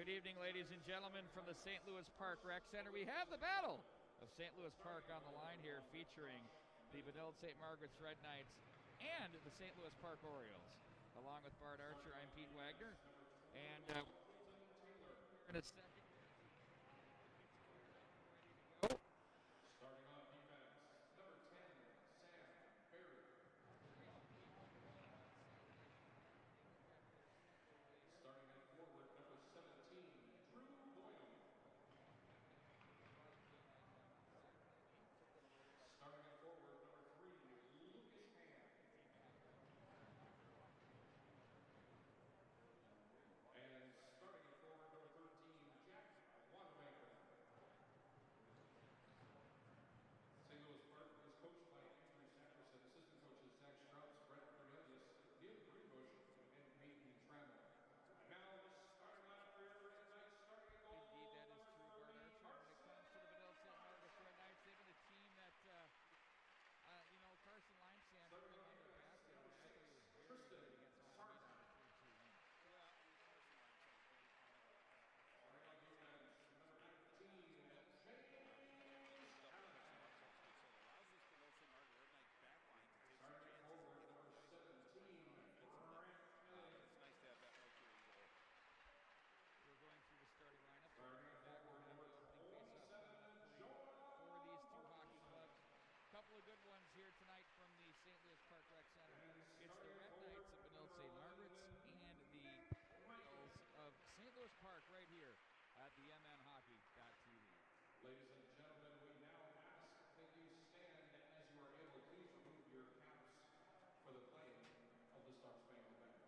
Good evening, ladies and gentlemen, from the St. Louis Park Rec Center. We have the Battle of St. Louis Park on the line here, featuring the Benilde St. Margaret's Red Knights and the St. Louis Park Orioles. Along with Bart Archer, I'm Pete Wagner, and in a second, starting on defense, number 10, Sam Perry. Starting at forward, number 17, Drew Boyle. Starting at forward, number 3, Lucas Hand. And starting at forward, number 13, Jack Wanamaker. St. Louis Park is coached by Andrew Sanderson, assistant coaches Zach Strauss, Brett Cornelius, Neil Greenbush, and Peyton Trammell. And now the starting lineup for your Red Knights, starting at goal. Indeed, that is true, Bart Archer. When it comes to the Benilde St. Margaret's Red Knights, they've been a team that, Carson Limesand put them on their back there. I thought he was very good against Alameda on the 3-2 win. Well, Carson Limesand is very kind of starting on defense, number 19, James allows this Benilde St. Margaret Red Knights back line to take some chances and get number 17, it's nice to have that luxury goal. We're going through the starting lineup. Back we're going to have the opening face-off for these two hockey clubs. A couple of good ones here tonight from the St. Louis Park Rec Center. It's the Red Knights of Benilde St. Margaret's and the Orioles of St. Louis Park right here at the MNHockey.tv. Ladies and gentlemen, we now ask that you stand as you are able. Please remove your caps for the playing of the Star Spangled Banner.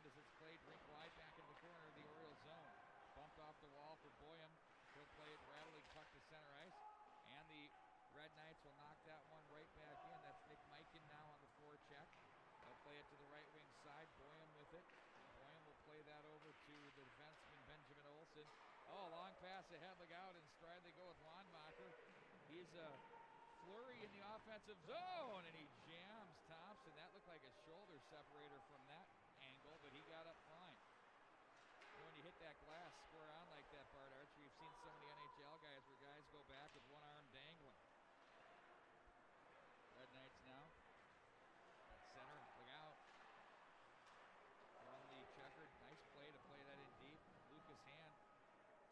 end as it's played rink wide back in the corner of the Orioles zone. Bumped off the wall for Boyum. He'll play it rattling puck to center ice. And the Red Knights will knock that one right back in. That's Nick Mikan now on the forecheck. They'll play it to the right wing side. Boyum with it. Boyum will play that over to the defenseman Benjamin Olsen. Oh, long pass ahead. Look out. In stride they go with Wanmacher. He's a flurry in the offensive zone, and he jams Thompson. That looked like a shoulder separator from that angle, but he got up fine. When you hit that glass square on like that, Bart Archer, you've seen so many NHL guys where guys go back with one arm dangling. Red Knights now. At center, look out. From the checkered, nice play to play that in deep. Lucas Hand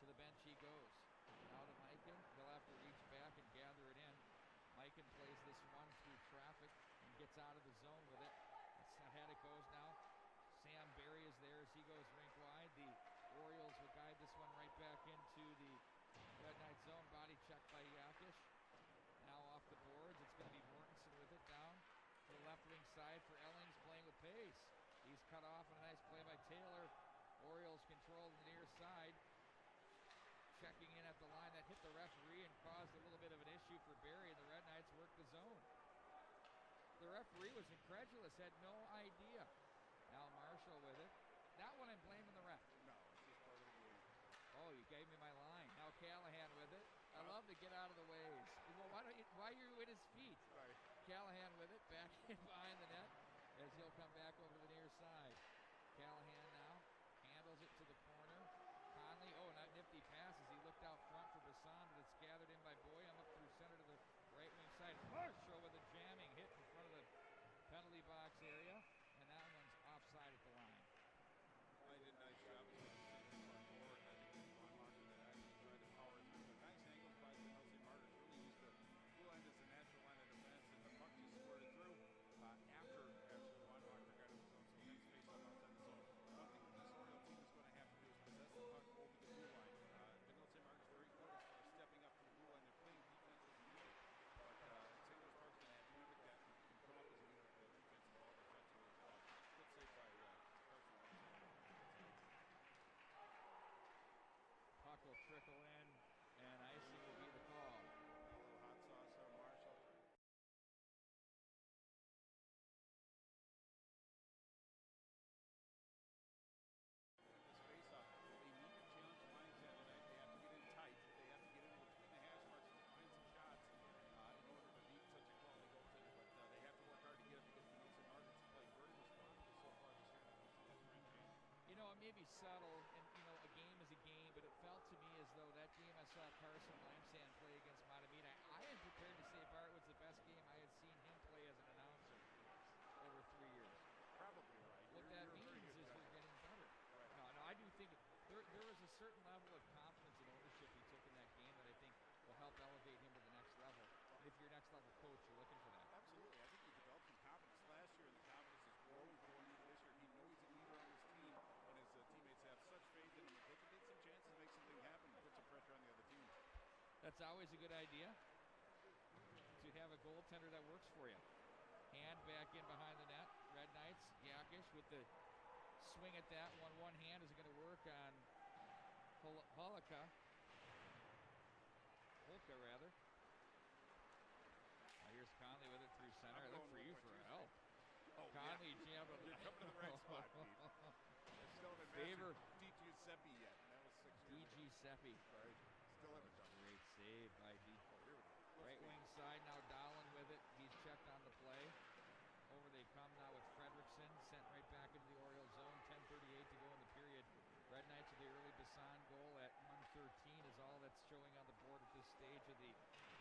to the bench he goes. Now to Mikan. He'll have to reach back and gather it in. Mikan plays this one through traffic and gets out of the zone with it. That's ahead it goes now. Sam Berry is there as he goes rink wide. The Orioles will guide this one right back into the Red Knight zone. Body check by Yakish. Now off the boards. It's going to be Mortensen with it down to the left wing side for Ellings playing with pace. He's cut off and a nice play by Taylor. Orioles control the near side. Checking in at the line. That hit the referee and caused a little bit of an issue for Berry, and the Red Knights worked the zone. The referee was incredulous, had no idea. Now Marshall with it. That one I'm blaming the ref. No, it's just part of the game. Oh, you gave me my line. Now Callahan with it. I love to get out of the ways. Well, why are you at his feet? Right. Callahan with it, back in behind the net as he'll come back over to the near side. Callahan now handles it to the corner. Conley, oh, not nifty pass as he looked out front for Bassan, but it's gathered in by Boyum up through center to the right wing side. Marshall with a jamming hit in front of the penalty box area, and that one's offside at the line. I did a nice job as well as taking the puck forward. I think it was Wanmacher that actually tried to power through, but nice angles by the St. Margaret. Really used the blue end as a natural line of defense, and the puck just squirted through after actually Wanmacher got in the zone. So nice face off outside the zone. One thing that this Oriole team is going to have to do is possess the puck over the blue line. St. Margaret's very good as far as stepping up to the blue line. They're playing defense as needed. But St. Louis Park's going to have to mimic that and come up as a unit defensively as well. Good save by Carson on the Puck will trickle in, and icing will be the call. A little hot sauce on Marshall. This face-off, they need to challenge the lines down tonight. They have to get in tight. They have to get into between the hash marks to find some shots in order to beat such a quality goaltender. But they have to work hard to get it because the St. Margaret's played very responsible so far this year. And I don't see that trend changing. You know, it may be subtle, and, you know, a game is a game, but it felt to me as though that game I saw Carson Limesand play against Matamina, I am prepared to say Bart was the best game I had seen him play as an announcer over 3 years. Probably right. What that means is we're getting better. Right. No, I do think there was a certain level of confidence and ownership he took in that game that I think will help elevate him to the next level. And if you're a next level coach, you're looking for that. Absolutely. I think he developed some confidence last year, and the confidence is growing going into this year. He knows he's a leader on his team, and his teammates have such faith in him that they can get some chances to make something happen and put some pressure on the other team. That's always a good idea to have a goaltender that works for you. Hand back in behind the net. Red Knights, Yakish with the swing at that one. One hand is going to work on Holka. Now here's Conley with it through center. I look for you for help. Oh, Conley yeah. jammed on You're coming to the right spot, Pete. I still haven't Favor. mastered D.G. Seppi yet, and that was 6 years D.G. Seppi. Right. Still haven't done it. Great save by D. Oh, here we go. Right wing side now, Dahlen with it. He's checked on the play. Over they come now with Fredrickson, sent right back into the Orioles zone. 10:38 to go in the period. Red Knights with the early Bassan goal at 1:13 is all that's showing on the board at this stage of the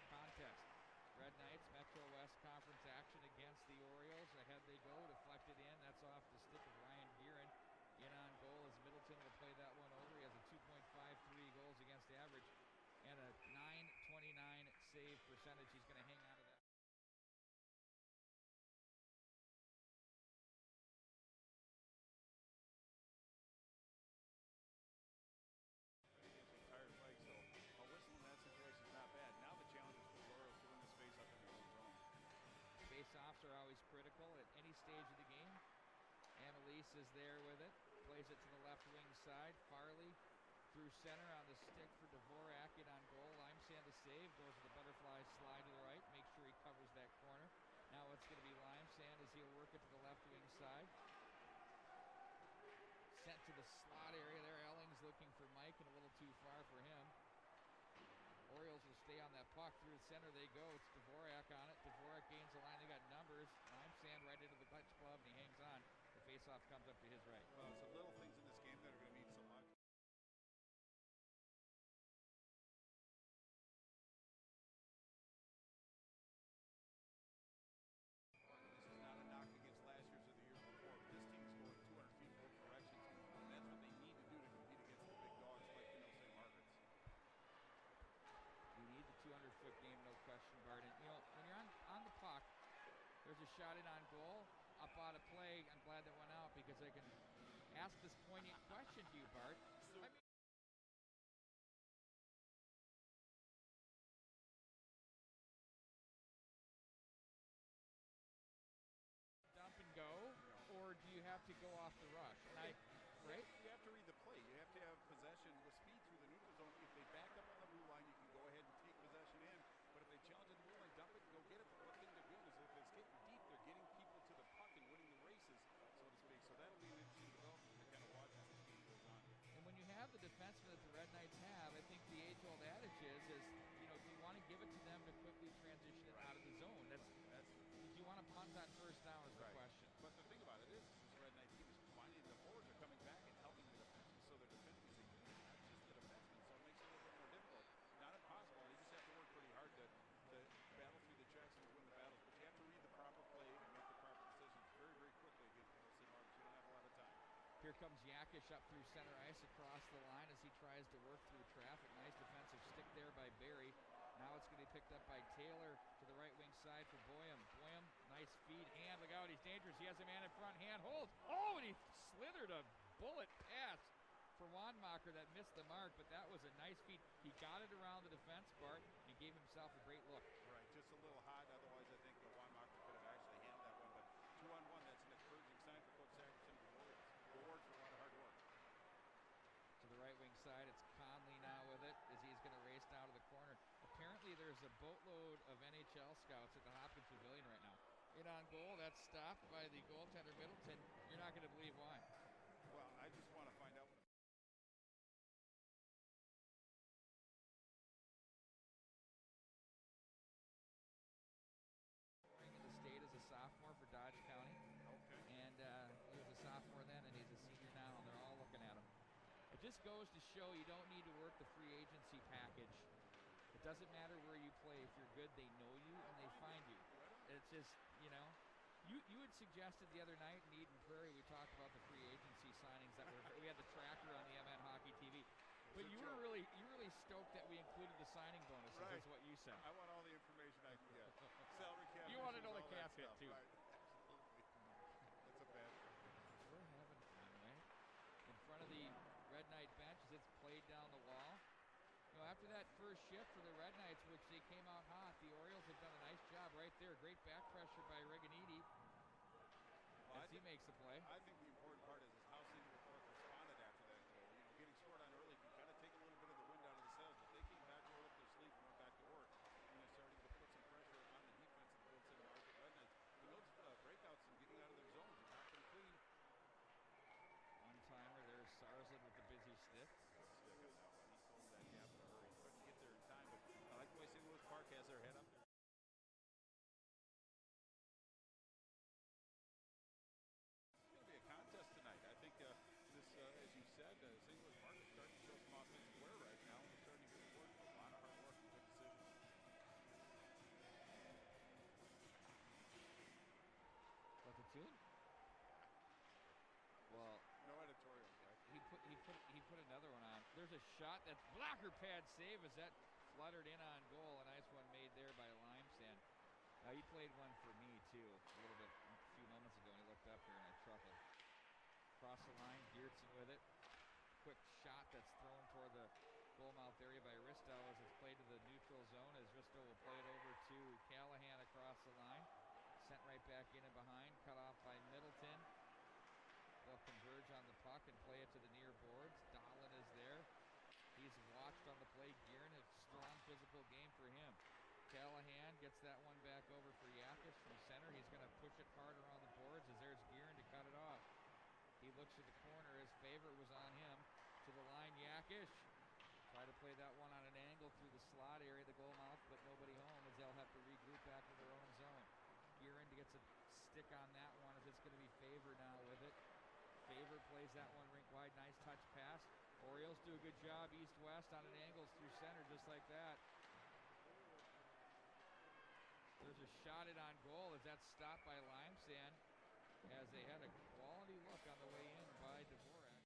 contest. Red Knights, Metro West Conference action against the Orioles. Ahead they go, deflected in. That's off the stick of Ryan Gearin. In on goal as Middleton will play that one over. He has a 2.53 goals against average and a .929 save percentage. He's going to hang on to that. Tired leg, so a whistle in that situation is not bad. Now the challenge is for the Orioles to win this face-off in their own zone. Face-offs are always critical at any stage of the game. Annalise is there with it. Plays it to the left wing side. Farley through center on the stick for Dvorak. In on goal. Limesand to save. Goes to the butterfly slide to the right. Make sure he covers that corner. Now it's going to be Limesand as he'll work it to the left wing side. Sent to the slot area there. Elling's looking for Mike and a little too far for him. Orioles will stay on that puck. Through the center they go. It's Dvorak on it. Dvorak gains the line. They got numbers. Limesand right into the clutch glove, and he hangs on. The faceoff comes up to his right. Well, some little things in this game that are going to mean so much. This is not a knock against last year's or the years before, but this team is going 200 feet both directions, and that's what they need to do to compete against the big dogs like the St. Margaret's. You need the 200-foot game, no question, Bart. And, when you're on the puck, there's a shot in on goal. Up out of play. I'm glad that went out because I can ask this poignant question to you, Bart. Dump and go, or do you have to go off the rush? And right? You have to read the play. You have to have possession with speed through the neutral zone. If they back up on the blue line, you can go ahead and take possession in. But if they challenge at the blue line, dump it and go get it. But one thing they're doing is if it's getting deep, they're getting people to the puck and winning the races, so to speak. So that'll be an interesting development to kind of watch as this game goes on. And when you have the defensemen that the Red Knights have, I think the age-old adage is do you want to give it to them to quickly transition it out of the zone? That's do you want to punt on first down is the question. But the thing about it is this Red Knight team is finding the forwards are coming back and helping the defensemen, so they're defending as a unit, not just the defensemen. So it makes it a little bit more difficult. Not impossible. They just have to work pretty hard to battle through the checks and to win the battles. But you have to read the proper play and make the proper decisions very, very quickly against the St. Margaret's. You don't have a lot of time. Here comes Yakish up through center ice across the line as he tries to work through traffic. Nice defensive stick there by Barry. Now it's going to be picked up by Taylor to the right wing side for Boyum. Boyum, nice feed, hand. Look out, he's dangerous. He has a man in front. Hand holds. Oh, and he slithered a bullet pass for Wanmacher that missed the mark, but that was a nice feed. He got it around the defense, Bart, and gave himself a great look. Right, just a little hot. Otherwise, I think the Wanmacher could have actually handled that one. But 2-on-1, that's an encouraging sign for Coach Sagerson and the Warriors. Rewards for a lot of hard work. To the right wing side, it's Conley now with it as he's going to race down to the corner. Apparently there's a boatload of NHL scouts at the Hopkins Pavilion right now. In on goal, that's stopped by the goaltender Middleton. You're not going to believe why. Well, I just want to find out. In the state as a sophomore for Dodge County. Okay. And he was a sophomore then, and he's a senior now, and they're all looking at him. It just goes to show you don't need to work the free agency package. It doesn't matter where you play. If you're good, they know you and they find you. It's just, you had suggested the other night in Eden Prairie, we talked about the free agency signings that we had the tracker on the MN Hockey TV. But you were really stoked that we included the signing bonuses. Right. That's what you said. I want all the information I can get. Salary cap. You want to know the all cap that hit stuff. too. Right. Absolutely. That's a bad thing. We're having fun, right? In front of the Red Knight bench as it's played down the wall. After that first shift for the Red Knights, which they came out hot, the Orioles have done a nice job right there. Great back pressure by Reganiti as he makes the play. I think the important part is how St. Louis responded after that goal. Getting scored on early can kind of take a little bit of the wind out of the sails, but they came back, rolled up their sleeves, and went back to work. And they're starting to put some pressure on the defense of the St. Margaret Red Knights. Those breakouts and getting out of their zones and knocking them clean. One-timer, there's Sarzan with the busy stick. I like the way St. Louis Park has their head up there. It's going to be a contest tonight. I think this, as you said, St. Louis Park is starting to show some offensive wear right now. They're starting to get work. A lot of hard work and good decisions. What the tune? Well, no editorial, right? He put another one on. There's a shot that blocker pad save as that fluttered in on goal. A nice one made there by Limesand. He played one for me too a few moments ago, and he looked up here and I chuckled. Across the line, Geertsen with it. Quick shot that's thrown toward the goal mouth area by Risto as it's played to the neutral zone as Risto will play it over to Callahan across the line. Sent right back in and behind, cut off by Middleton. They'll difficult game for him. Callahan gets that one back over for Yakish from center. He's going to push it harder on the boards as there's Gearin to cut it off. He looks at the corner. His favorite was on him. To the line, Yakish. Try to play that one on an angle through the slot area, the goal mouth, but nobody home as they'll have to regroup back to their own zone. Gearin gets a stick on that one as it's going to be Favor now with it. Favor plays that one rink wide. Nice touch pass. Orioles do a good job east-west on an angle through center just like that. There's a shot it on goal as that's stopped by Limesand as they had a quality look on the way in by Dvorak.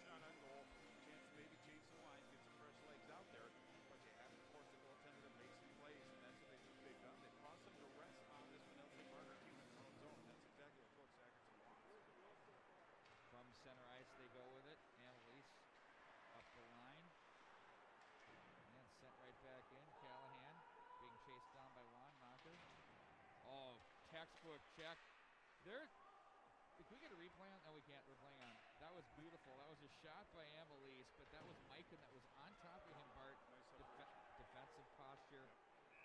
Shot on goal, chance to maybe change the line, get some fresh legs out there, but you have to force the goaltender to make some plays, and that's what they've done. They've caused them to rest on this Pinellas Martyr team in their own zone. That's exactly what Coach Sagerson wants. From center ice they go with it. Annalise up the line. And sent right back in. Callahan being chased down by Wanmacher. Oh, textbook check. There. If we get a replay on, no, we can't. We're playing on. That was beautiful. That was a shot by Annalise, but that was Mikan that was on top of him, Bart. Defensive posture.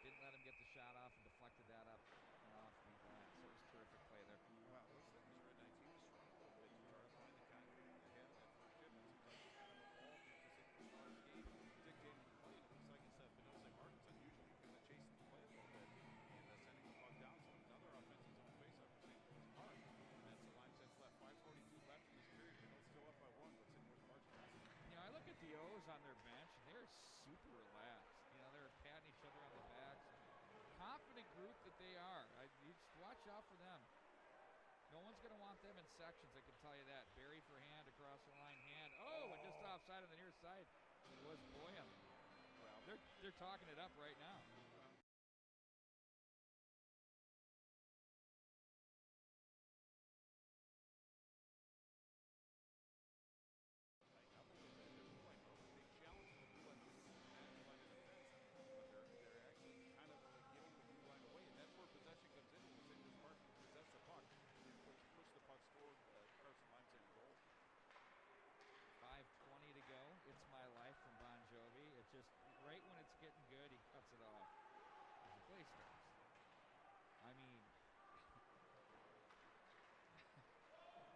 Didn't let him get the shot off and deflected that up and off the glass. So it was terrific play there. Well, it looks like this Red Knight team is strong a little bit to try to find the confidence they had that first shift. It seems like it's kind of evolved into St. Louis Martin's game, dictating the play. And it looks like it's Pinellas Martin's unusually kind of chasing the play a little bit and sending the puck down. So another offensive zone faceoff for St. Louis Park. And that's the line sets left. 5:42 left in this period. Pinellas still up by 1, but St. Louis Martin has it. You know, I look at the O's on their bench, and they're super relaxed. You know, they're patting each other on the backs. Confident group that they are. You just watch out for them. No one's going to want them in sections, I can tell you that. Barry for hand across the line. Hand. Oh, and just offside on the near side was Boyum. Well, they're talking it up right now. Comes in when St. Louis Park possess the puck and push the pucks toward Carson Limesand goal. 5:20 to go. It's My Life from Bon Jovi. It's just right when it's getting good, he cuts it off. As the play starts. I mean,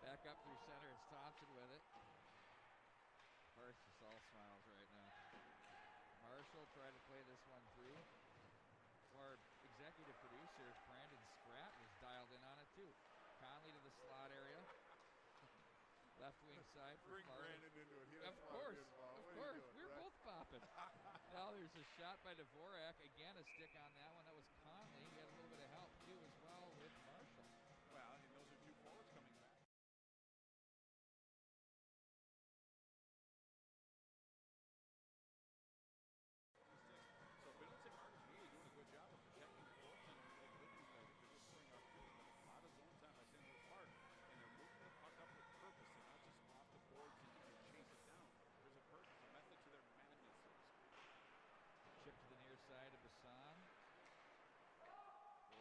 back up through center. It's Thompson with it. First, just all smiles right now. Marshall tried to play this one through. Our executive producer, Brandon Spratt, was dialed in on it too. Conley to the slot area. Left wing side for Bring Brandon into it. Of course. We're both popping. Now there's a shot by Dvorak. Again, a stick on that one. That was Conley. He had a little bit of help too as well with Marshall. Well, and those are two forwards coming back. So Pinellas Martin's really doing a good job of protecting the goaltender like Liberty does. They're just throwing out a lot of zone time by St. Louis Park, and they're moving the puck up with purpose. They're not just off the boards and chase it down. There's a purpose, a method to their madness, so to speak. Chip to the near side of Bassan.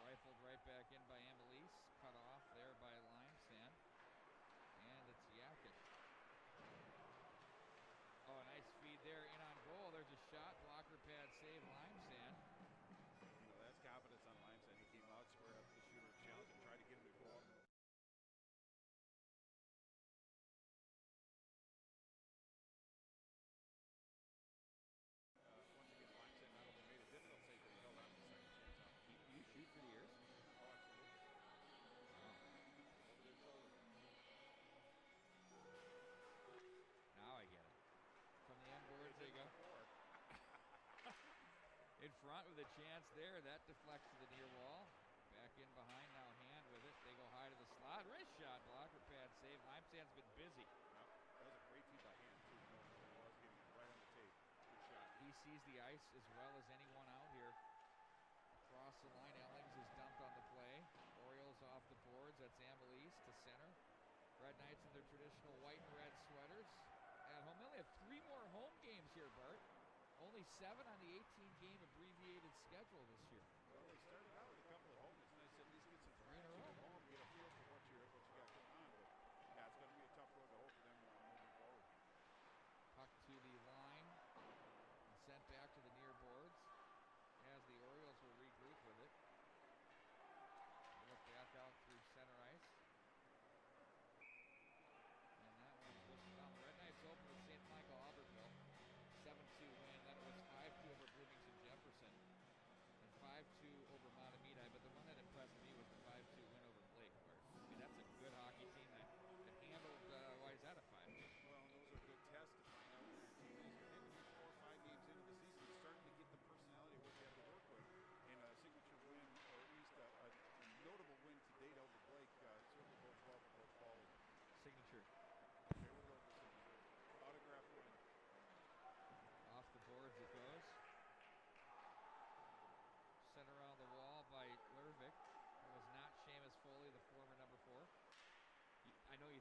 Rifled right back in by Annalise. Cut off there by Limesand. And it's Yakish. Oh, a nice feed there in on goal. There's a shot. Blocker pad save. Limesand. You know, that's confidence on Limesand. He came out, squared up to the shooter, challenged him, tried to get him to go up. Once again, Limesand not only made a difficult save, but he held on to the second chance out. You shoot for the ears? Oh, absolutely. Over their shoulder. Now I get it. From the end boards they go. In front with a chance there. That deflects to the near wall. Back in behind now. Hand with it. They go high to the slot. Wrist shot. Blocker pad save. Limesand's been busy. Yep. That was a great feed by hand, too. Knowing where he was, getting it right on the tape. Good shot. He sees the ice as well as anyone out here. Across the line, Ellings is dumped on the play. Orioles off the boards. That's Annalise to center. Red Knights in their traditional white and red sweaters. At home, they only have 3 more home games here, Bart. Only 7 on the 18-game abbreviated schedule this year. Well, they started out with a couple of home. It's nice to at least get some 3 in a row. home, get a feel for what you got going on. But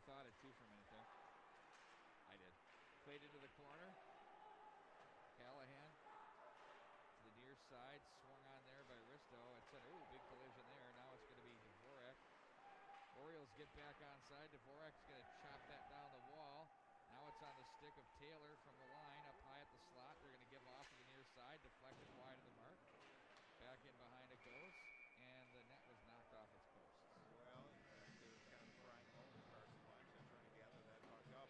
thought it too for a minute there. I did. Played into the corner. Callahan to the near side, swung on there by Risto at center. Ooh, big collision there. Now it's going to be Dvorak. Orioles get back onside. Dvorak's going to chop that down the wall. Now it's on the stick of Taylor from the line up high at the slot. They're going to give off to the near side, deflected wide of the mark. Back in behind it goes, and the net was knocked off its posts. Well, in fact, there was kind of a crying moment. Carson Limestone trying to gather that puck up.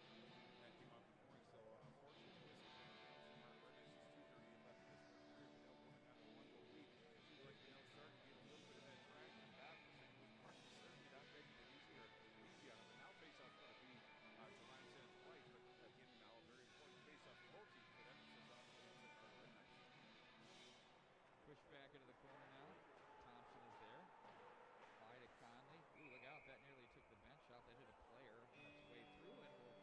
That came off the point. So, unfortunately, whistle for the penalty mark. Red Knights just 2:38 left in this first period. Benil going on a 1-goal lead. Seems like Benil starting to get a little bit of that traction back for St. Louis Park. He's certainly not making it easy on him. And now faceoff's going to be to Limestand's place, but again, now a very important faceoff for both teams, but emphasis on the St. Louis Red Knights. Push back into the corner now. Thompson is there. High to Conley. Ooh, look out. That nearly took the bench out. That hit a player on its way through, and will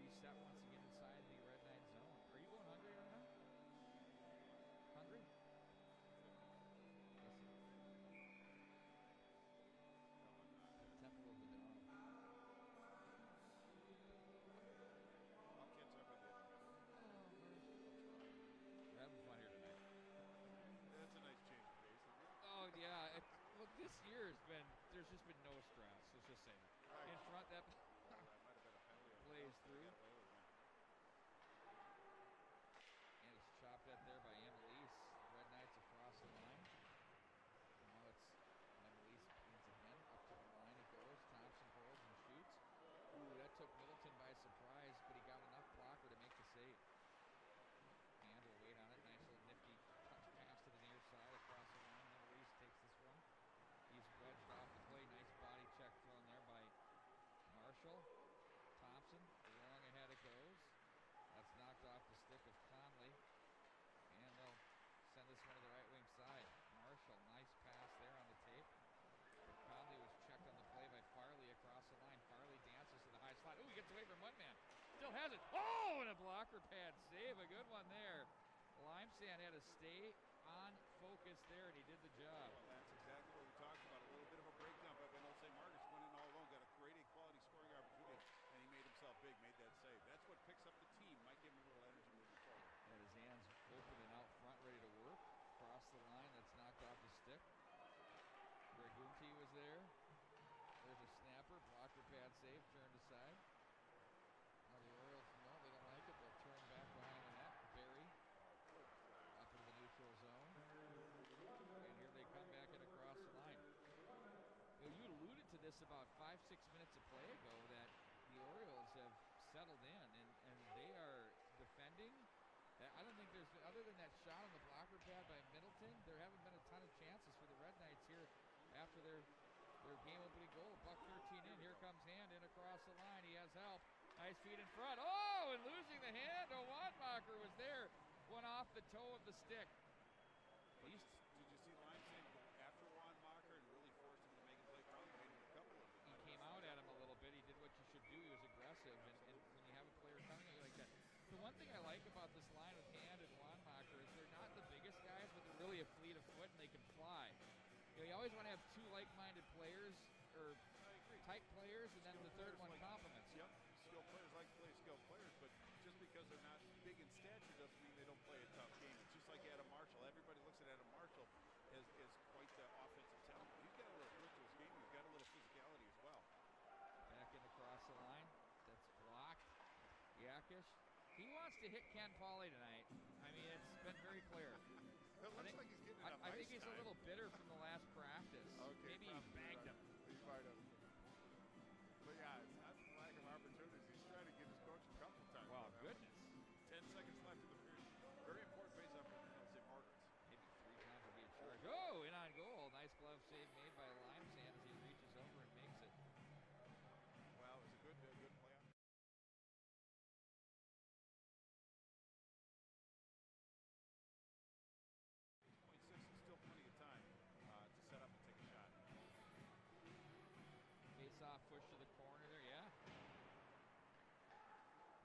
reset once again inside the Red Knight zone. Are you going hungry right now? Hungry? Listen. Temple of the Dog. I'll catch up with you in a minute. We're having fun here tonight. That's a nice change of pace, isn't it? Oh, yeah. Well, this year there's just been no stress. Let's just say that. Right. In front, that Well, that might have been a penalty. plays through. Got away with it. And it's chopped at there by Amelise. Red Knights across the line. And now it's Amelise once again. Up to the line it goes. Thompson holds and shoots. Ooh, that took Middleton by surprise, but he got enough blocker to make the save. And will wait on it. Nice little nifty touch pass to the near side across the line. Amelise takes this one. He's wedged off the play. Nice body check thrown there by Marshall. Thompson, long ahead it goes. That's knocked off the stick of Conley. And they'll send this one to the right wing side. Marshall, nice pass there on the tape. But Conley was checked on the play by Farley across the line. Farley dances to the high slot. Ooh, he gets away from one man. Still has it. Oh, and a blocker pad save. A good one there. Limestone had to stay on focus there, and he did the job. Well, that's exactly what we talked about. A little bit of a breakdown by Benil. St. Margaret's went in all alone, got a great equality scoring opportunity, and he made himself big, made that save. That's what picks up the team. Might give him a little energy moving forward. And his hands open and out front, ready to work. Across the line, that's knocked off the stick. Gregunti was there. There's a snapper, blocker pad save, turned aside. Now the Orioles, no, they don't like it. They'll turn back behind the net. Barry up into the neutral zone. And here they come back in across the line. You alluded to this about 5-6 minutes of play ago, that the Orioles have settled in, and they are defending. I don't think there's, other than that shot on the blocker pad by Middleton, there haven't been a ton of chances for the Red Knights here after their game-opening goal. $1:13 in. Here comes Hand in across the line. He has help. Nice feed in front. Oh, and losing the hand. Wanmacher was there. One off the toe of the stick. Did you see Limestone go after Wanmacher and really force him to make him play front? He made him a couple of them. He came out at him a little bit. He did what you should do. He was aggressive. And when you have a player coming at you like that. The one thing I like about this line with Hand and Wanmacher is they're not the biggest guys, but they're really a fleet of foot and they can fly. You always want to have two like-minded players, or type players, and then the third one complements. Yep, skilled players like to play skilled players, but just because they're not big in stature doesn't mean they don't play a tough game. It's just like Adam Marshall. Everybody looks at Adam Marshall as quite the offensive talent. He's got a little grit to his game. He's got a little physicality as well. Back in across the line. That's blocked. Yakish. He wants to hit Ken Pauley tonight. I mean, it's been very clear. It looks like he's getting enough I think ice he's time. a little bitter from the last practice. Okay, maybe he bagged him. He might have. But yeah, it's not the lack of opportunities. He's trying to get his coach a couple times. Wow, goodness. 10 seconds left in the period. Very important face up for St. Margaret's. Maybe 3 times would be a charge. Oh, in on goal. Nice glove save made by Limestone as he reaches over and makes it. Well, it was a good play. 6 is still plenty of time to set up and take a shot. Face-off push to the corner there, yeah.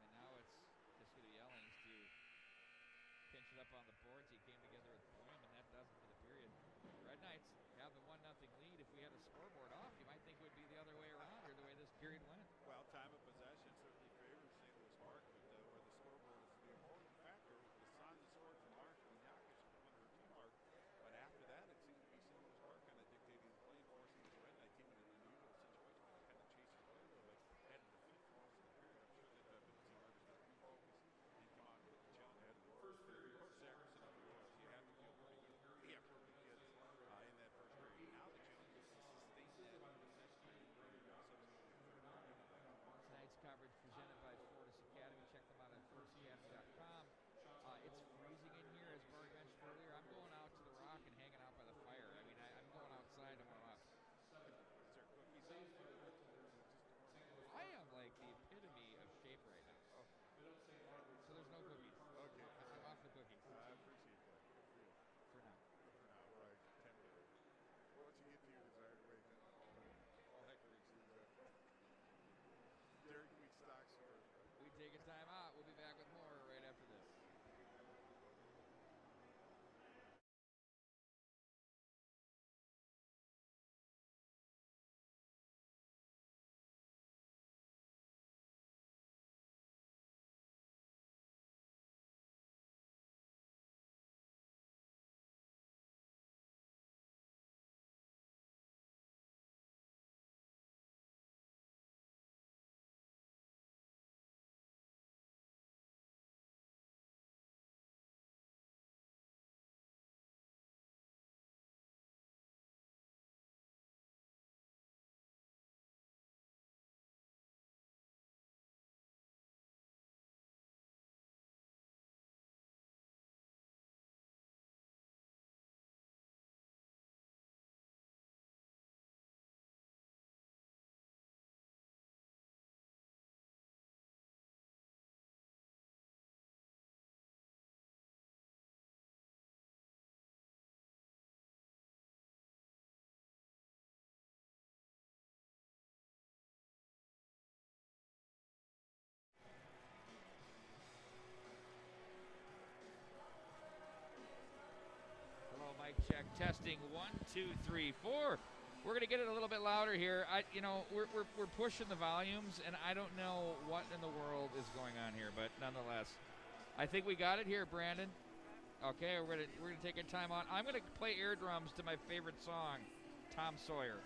And now it's just going to be Ellings to pinch it up on the boards. He came together with Boyum, and that does it for the period. Red Knights have the 1-0 lead. If we had a scoreboard off, you might think it would be the other way around here, the way this period went. Well, time Check. Testing. 1, 2, 3, 4. We're gonna get it a little bit louder here. We're pushing the volumes, and I don't know what in the world is going on here, but nonetheless, I think we got it here, Brandon. Okay, we're gonna take a time out. I'm gonna play air drums to my favorite song, Tom Sawyer.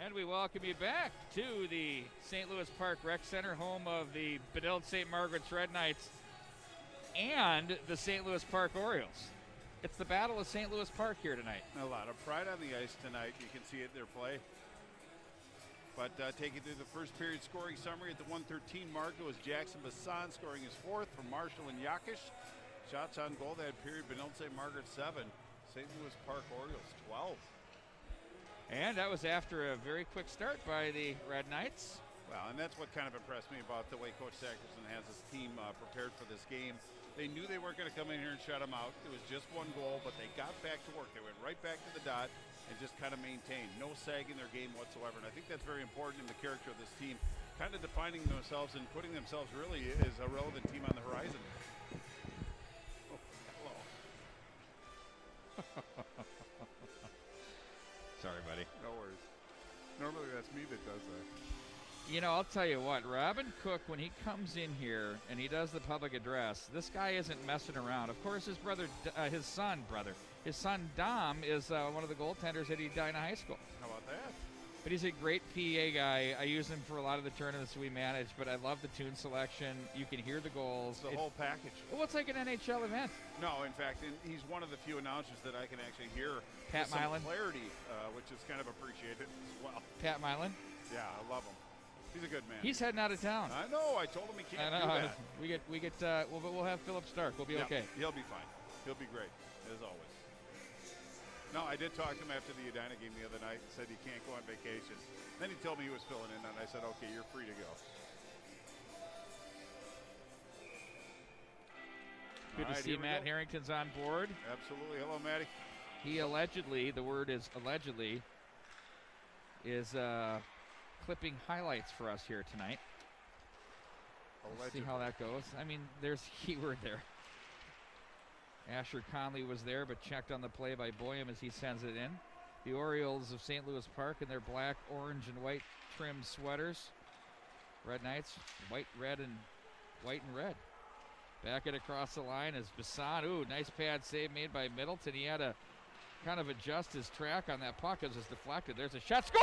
And we welcome you back to the St. Louis Park Rec Center, home of the Benilde St. Margaret's Red Knights and the St. Louis Park Orioles. It's the Battle of St. Louis Park here tonight. A lot of pride on the ice tonight. You can see it in their play. But taking through the first period scoring summary at the 1:13 mark, it was Jackson Bassan scoring his fourth from Marshall and Yakish. Shots on goal that period, Benilde St. Margaret 7, St. Louis Park Orioles 12. And that was after a very quick start by the Red Knights. Well, and that's what kind of impressed me about the way Coach Sackerson has his team prepared for this game. They knew they weren't going to come in here and shut them out. It was just one goal, but they got back to work. They went right back to the dot and just kind of maintained. No sag in their game whatsoever. And I think that's very important in the character of this team, kind of defining themselves and putting themselves really as a relevant team on the horizon. Oh, hello. Sorry, buddy. No worries. Normally that's me that does that. You know, I'll tell you what, Robin Cook, when he comes in here and he does the public address, this guy isn't messing around. Of course, his son Dom is one of the goaltenders at Edina High School. How about that? But he's a great PA guy. I use him for a lot of the tournaments we manage, but I love the tune selection. You can hear the goals. The whole package. Well, it's like an NHL event. No, in fact, he's one of the few announcers that I can actually hear Pat with some Milan. Clarity, which is kind of appreciated as well. Pat Milan. Yeah, I love him. He's a good man. He's heading out of town. I know. I told him he can't do that. We'll have Philip Stark. We'll be okay. He'll be fine. He'll be great, as always. No, I did talk to him after the Edina game the other night and said he can't go on vacation. Then he told me he was filling in, and I said, okay, you're free to go. Good to see Matt Harrington's on board. Absolutely. Hello, Matty. He allegedly, the word is allegedly, is clipping highlights for us here tonight. Let's see how that goes. I mean, there's a keyword there. Asher Conley was there, but checked on the play by Boyum as he sends it in. The Orioles of St. Louis Park in their black, orange, and white trim sweaters. Red Knights, white, red, and white and red. Back it across the line is Bassan. Ooh, nice pad save made by Middleton. He had to kind of adjust his track on that puck as it's deflected. There's a shot. Score!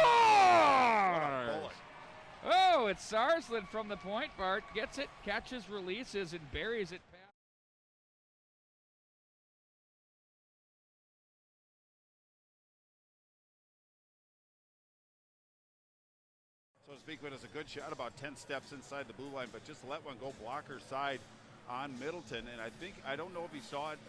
Oh, it's Sarsland from the point. Bart gets it, catches, releases, and buries it past. So to speak, it was a good shot about 10 steps inside the blue line, but just let one go blocker side on Middleton. And I don't know if he saw it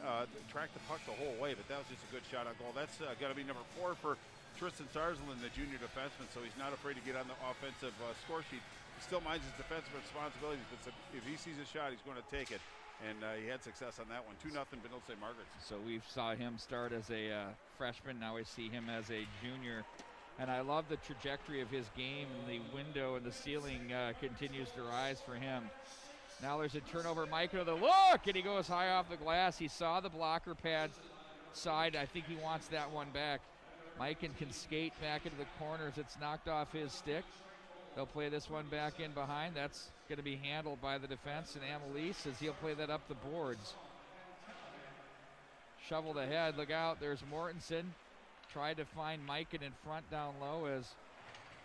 track the puck the whole way, but that was just a good shot on goal. That's got to be number 4 for Tristan Sarsland, the junior defenseman, so he's not afraid to get on the offensive score sheet. He still minds his defensive responsibilities, but if he sees a shot, he's going to take it. And he had success on that one. 2-0 Benilde St. Margaret. So we saw him start as a freshman. Now we see him as a junior. And I love the trajectory of his game. The window and the ceiling continues to rise for him. Now there's a turnover. Mike with a look, and he goes high off the glass. He saw the blocker pad side. I think he wants that one back. Mikan can skate back into the corners. It's knocked off his stick. They'll play this one back in behind. That's going to be handled by the defense, and Amelise as he'll play that up the boards. Shoveled ahead. Look out. There's Mortensen. Tried to find Mikan in front down low as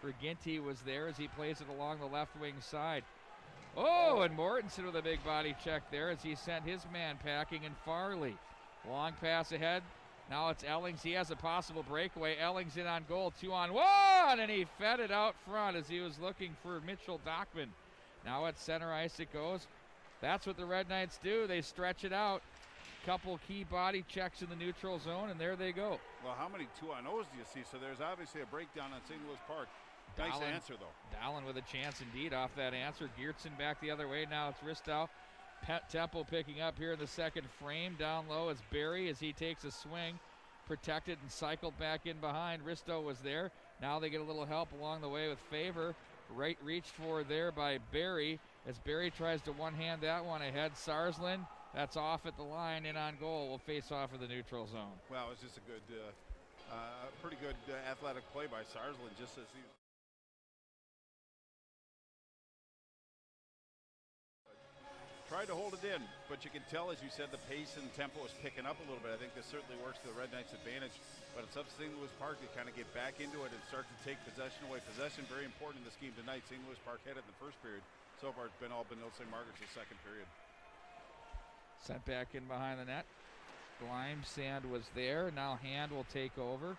Briginti was there as he plays it along the left wing side. Oh, and Mortensen with a big body check there as he sent his man packing in Farley. Long pass ahead. Now it's Ellings. He has a possible breakaway. Ellings in on goal. 2-on-1, and he fed it out front as he was looking for Mitchell Dockman. Now at center ice it goes. That's what the Red Knights do. They stretch it out. Couple key body checks in the neutral zone, and there they go. Well, how many 2-on-0s do you see? So there's obviously a breakdown on St. Louis Park. Nice answer, though. Dallin with a chance indeed off that answer. Geertsen back the other way. Now it's Ristow. Temple picking up here in the second frame. Down low is Barry as he takes a swing. Protected and cycled back in behind. Ristow was there. Now they get a little help along the way with Favor. Right reached for there by Barry as Barry tries to one-hand that one ahead. Sarsland. That's off at the line and on goal. Will face off of the neutral zone. Well, it was just a good, pretty good athletic play by Sarsland just as he... tried to hold it in, but you can tell, as you said, the pace and tempo is picking up a little bit. I think this certainly works to the Red Knights' advantage, but it's up to St. Louis Park to kind of get back into it and start to take possession away. Possession very important in this game tonight. St. Louis Park had it in the first period. So far, it's been all Benilde St. Margaret's the second period. Sent back in behind the net. Lime Sand was there. Now Hand will take over.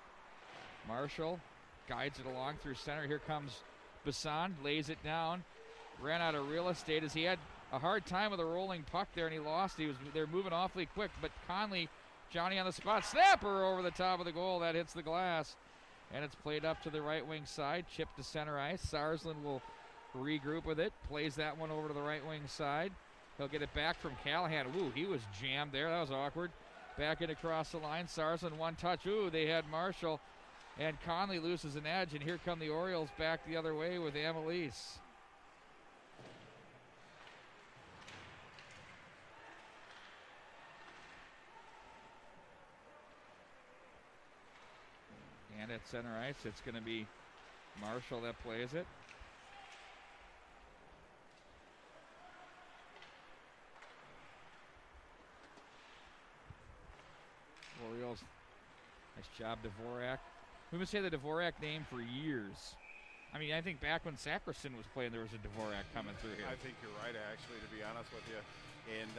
Marshall guides it along through center. Here comes Bassan, lays it down. Ran out of real estate as he had a hard time with a rolling puck there, and he lost. They're moving awfully quick, but Conley, Johnny on the spot, snapper over the top of the goal. That hits the glass, and it's played up to the right wing side, chipped to center ice. Sarsland will regroup with it, plays that one over to the right wing side. He'll get it back from Callahan. Ooh, he was jammed there. That was awkward. Back in across the line. Sarsland one touch. Ooh, they had Marshall, and Conley loses an edge, and here come the Orioles back the other way with Amelise. And at center ice, it's going to be Marshall that plays it. Orioles, nice job, Dvorak. We must say the Dvorak name for years. I mean, I think back when Sackerson was playing, there was a Dvorak coming through here. I think you're right, actually, to be honest with you. And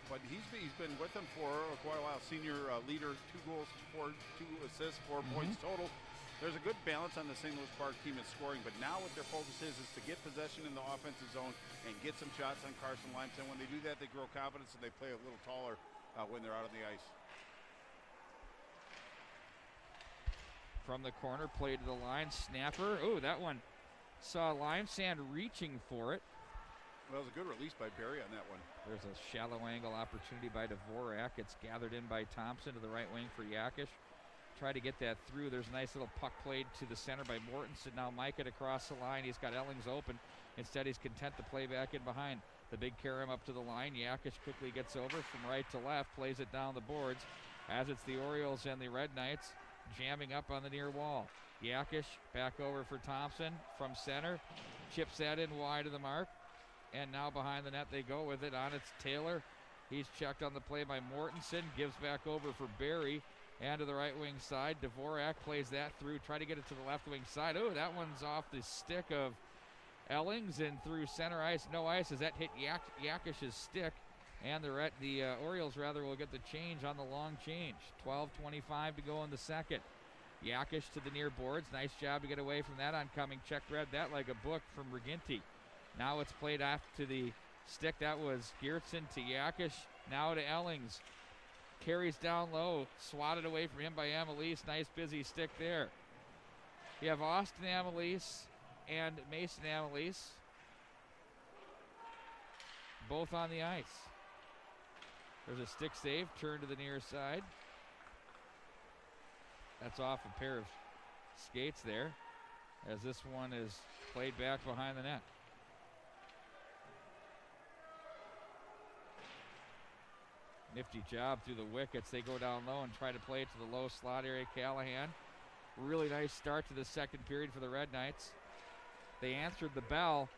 but he's been with them for quite a while. Senior leader, 2 goals, 2 assists, 4 points total. There's a good balance on the St. Louis Park team in scoring, but now what their focus is to get possession in the offensive zone and get some shots on Carson Limestone. When they do that, they grow confidence and they play a little taller when they're out on the ice. From the corner, played to the line, snapper. Oh, that one saw Lime Sand reaching for it. Well, it was a good release by Barry on that one. There's a shallow angle opportunity by Dvorak. It's gathered in by Thompson to the right wing for Yakish. Try to get that through. There's a nice little puck played to the center by Mortensen. Now Micah across the line. He's got Ellings open. Instead, he's content to play back in behind. The big Karam up to the line. Yakish quickly gets over from right to left, plays it down the boards as it's the Orioles and the Red Knights jamming up on the near wall. Yakish back over for Thompson from center. Chips that in wide of the mark. And now behind the net they go with it. On it's Taylor. He's checked on the play by Mortensen. Gives back over for Barry. And to the right wing side. Dvorak plays that through. Try to get it to the left wing side. Oh, that one's off the stick of Ellings and through center ice. No ice as that hit Yakish's stick. And the Orioles will get the change on the long change. 12:25 to go in the second. Yakish to the near boards. Nice job to get away from that oncoming check. Read that like a book from Riginti. Now it's played off to the stick. That was Geertsen to Yakish. Now to Ellings. Carries down low. Swatted away from him by Amelise. Nice busy stick there. You have Austin Amelise and Mason Amelise both on the ice. There's a stick save. Turn to the near side. That's off a pair of skates there as this one is played back behind the net. Nifty job through the wickets. They go down low and try to play it to the low slot area. Callahan. Really nice start to the second period for the Red Knights. They answered the bell,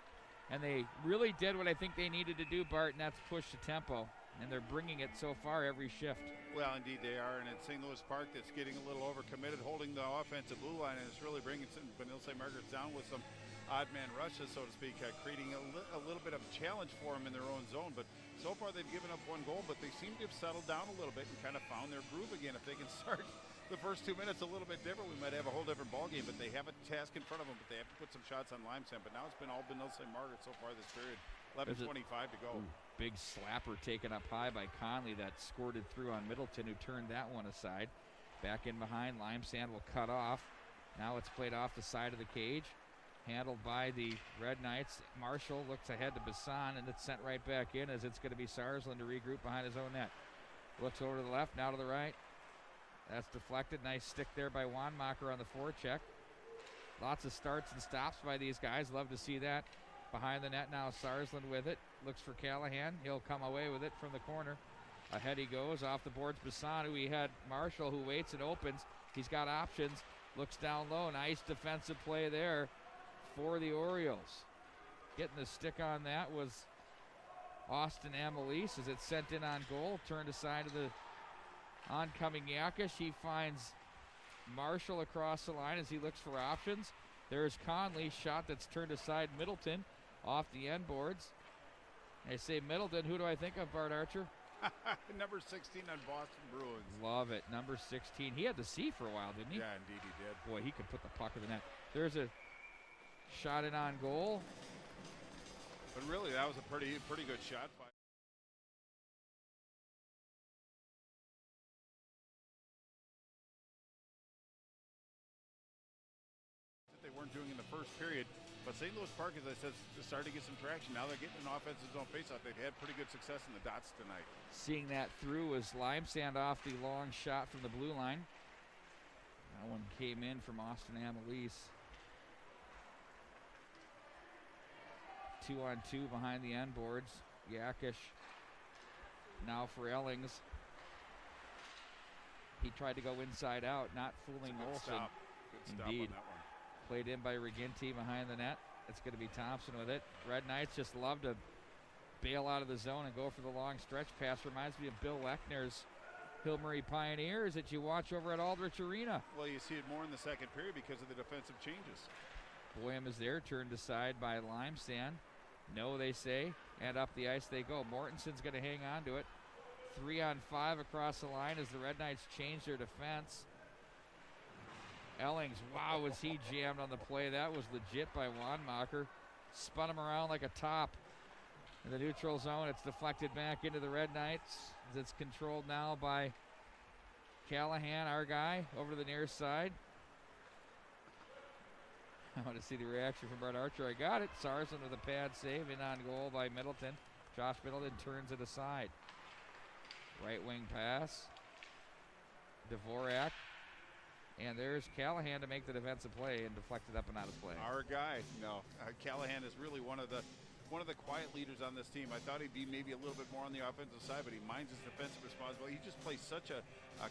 and they really did what I think they needed to do, Bart, and that's push the tempo. And they're bringing it so far every shift. Well, indeed they are, and it's St. Louis Park that's getting a little overcommitted, holding the offensive blue line, and it's really bringing Benilde St. Margaret's down with some odd man rushes, so to speak, creating a little bit of a challenge for them in their own zone. But so far they've given up 1 goal, but they seem to have settled down a little bit and kind of found their groove again. If they can start the first 2 minutes a little bit different, we might have a whole different ball game. But they have a task in front of them, but they have to put some shots on Limestone. But now it's been all Benilde St. Margaret so far this period. 11:25 to go. Ooh, big slapper taken up high by Conley that squirted through on Middleton, who turned that one aside. Back in behind, Limesand will cut off. Now it's played off the side of the cage. Handled by the Red Knights. Marshall looks ahead to Bassan, and it's sent right back in as it's going to be Sarsland to regroup behind his own net. Looks over to the left, now to the right. That's deflected. Nice stick there by Wanmacher on the forecheck. Lots of starts and stops by these guys. Love to see that. Behind the net now, Sarsland with it. Looks for Callahan. He'll come away with it from the corner. Ahead he goes. Off the boards, Bassan, who he had Marshall, who waits and opens. He's got options. Looks down low. Nice defensive play there for the Orioles. Getting the stick on that was Austin Amelise as it's sent in on goal. Turned aside to the oncoming Yakish. He finds Marshall across the line as he looks for options. There's Conley, shot that's turned aside. Middleton off the end boards. I say Middleton, who do I think of, Bart Archer? Number 16 on Boston Bruins. Love it, number 16. He had the C for a while, didn't he? Yeah, indeed he did. Boy, he could put the puck in the net. There's a shot in on goal. But really, that was a pretty good shot by. That they weren't doing in the first period. But St. Louis Park, as I said, started to get some traction. Now they're getting an offensive zone faceoff. They've had pretty good success in the dots tonight. Seeing that through was Limesand off the long shot from the blue line. That one came in from Austin Amelise. 2-on-2 behind the end boards. Yakish now for Ellings. He tried to go inside out, not fooling Olsen. Good stop Indeed. on that one. Played in by Reginti behind the net. It's going to be Thompson with it. Red Knights just love to bail out of the zone and go for the long stretch pass. Reminds me of Bill Lechner's Hill-Murray Pioneers that you watch over at Aldrich Arena. Well, you see it more in the second period because of the defensive changes. Boehm is there, turned aside by Limesand. No, they say, and up the ice they go. Mortenson's going to hang on to it. 3-on-5 across the line as the Red Knights change their defense. Ellings, wow, was he jammed on the play. That was legit by Wanmacher. Spun him around like a top. In the neutral zone, it's deflected back into the Red Knights. As it's controlled now by Callahan, our guy, over to the near side. I want to see the reaction from Bart Archer. I got it. Sarsen with a pad save, in on goal by Middleton. Josh Middleton turns it aside. Right wing pass. Dvorak. And there's Callahan to make the defensive play and deflect it up and out of play. Our guy, no. Callahan is really one of the quiet leaders on this team. I thought he'd be maybe a little bit more on the offensive side, but he minds his defensive responsibility. He just plays such a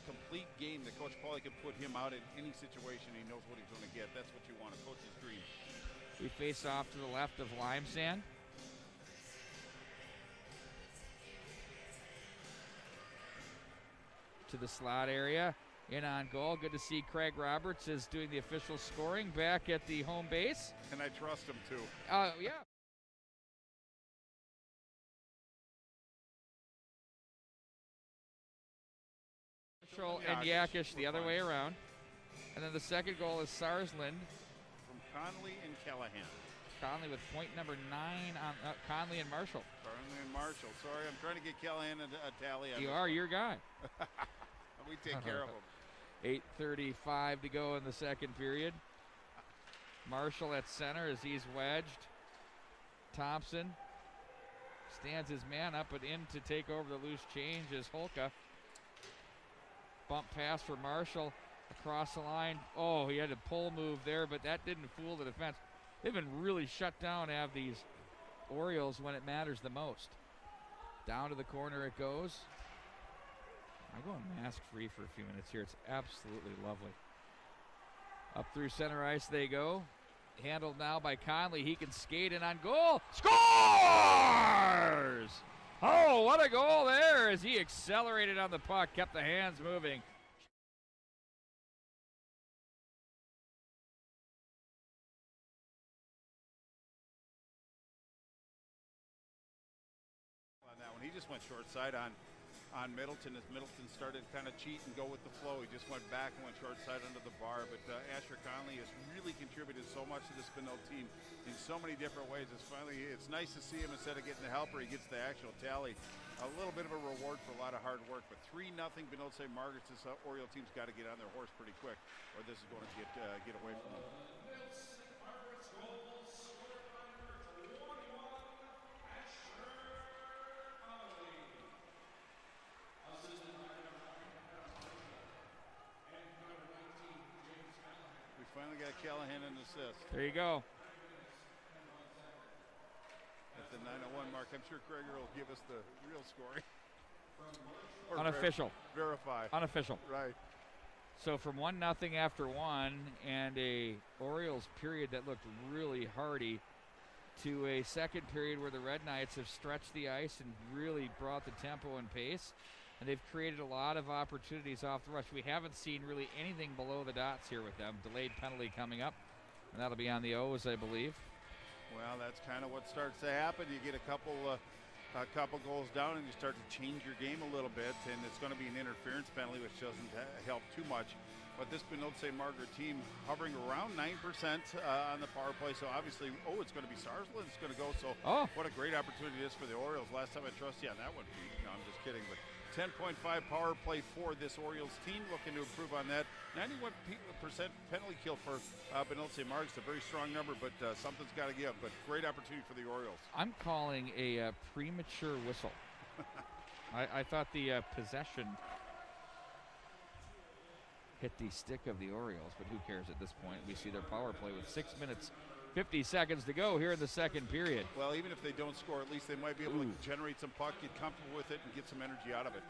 complete game that Coach Paulie can put him out in any situation. He knows what he's going to get. That's what you want, a coach's dream. We face off to the left of Limesand. To the slot area. In on goal. Good to see Craig Roberts is doing the official scoring back at the home base. And I trust him too. Yeah. And Yakish the other way around. And then the second goal is Sarsland. From Conley and Callahan. Conley with point number 9 on Conley and Marshall. Conley and Marshall. Sorry, I'm trying to get Callahan a tally. You are your guy. We take care of him. 8:35 to go in the second period. Marshall at center as he's wedged. Thompson stands his man up and in to take over the loose change as Holka. Bump pass for Marshall across the line. Oh, he had a pull move there, but that didn't fool the defense. They've been really shut down to have these Orioles when it matters the most. Down to the corner it goes. I'm going mask-free for a few minutes here. It's absolutely lovely. Up through center ice they go. Handled now by Conley. He can skate in on goal. Scores! Oh, what a goal there as he accelerated on the puck, kept the hands moving. On that one, he just went short side on Middleton as Middleton started to kind of cheat and go with the flow. He just went back and went short side under the bar. But Asher Conley has really contributed so much to this Spindle team in so many different ways. It's nice to see him instead of getting the helper, he gets the actual tally. A little bit of a reward for a lot of hard work. But 3-0 Benilde St. Margaret's. This Oriole team's got to get on their horse pretty quick, or this is going to get away from them. Finally got Callahan an assist. There you go. At the 9:01 mark, I'm sure Kreger will give us the real scoring. Unofficial. Verify. Unofficial. Right. So from 1-0 after one and a Orioles period that looked really hardy, to a second period where the Red Knights have stretched the ice and really brought the tempo and pace. And they've created a lot of opportunities off the rush. We haven't seen really anything below the dots here with them. Delayed penalty coming up, and that'll be on the O's, I believe. Well, that's kind of what starts to happen. You get a couple goals down, and you start to change your game a little bit, and it's going to be an interference penalty, which doesn't help too much. But this Benilde St. Margaret team hovering around 9% on the power play. So obviously, it's going to be Sarsland that's going to go. So what a great opportunity it is for the Orioles. Last time I trusted you on that one, Pete. No, I'm just kidding. But 10.5 power play for this Orioles team, looking to improve on that. 91% penalty kill for Benilde St. Margaret. It's a very strong number, but something's got to give. But great opportunity for the Orioles. I'm calling a premature whistle. I thought the possession hit the stick of the Orioles, but who cares at this point? We see their power play with 6 minutes, 50 seconds to go here in the second period. Well, even if they don't score, at least they might be able to generate some puck, get comfortable with it, and get some energy out of it.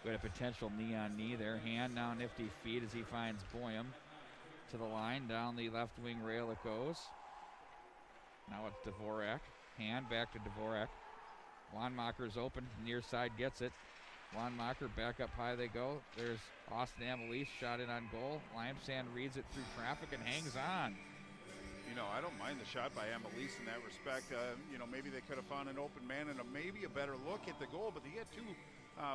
We had a potential knee-on-knee there. Hand now nifty feet as he finds Boyum to the line. Down the left wing rail it goes. Now it's Dvorak. Hand back to Dvorak. Wanmacher's open. Near side gets it. Wanmacher back up high they go. There's Austin Amelise shot in on goal. Limesand reads it through traffic and hangs on. You know, I don't mind the shot by Amelise in that respect. Maybe they could have found an open man and maybe a better look at the goal, but they had two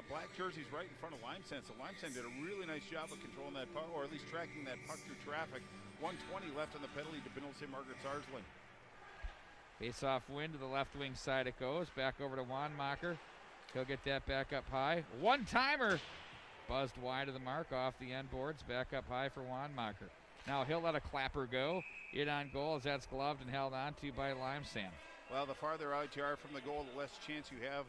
black jerseys right in front of Limesand. So Limesand did a really nice job of controlling that puck, or at least tracking that puck through traffic. 1:20 left on the penalty to Benilde St. Margaret Sarsland. Face-off win to the left wing side it goes. Back over to Wanmacher. He'll get that back up high. One-timer! Buzzed wide of the mark off the end boards. Back up high for Wanmacher. Now he'll let a clapper go. In on goal as that's gloved and held on to by Limesand. Well, the farther out you are from the goal, the less chance you have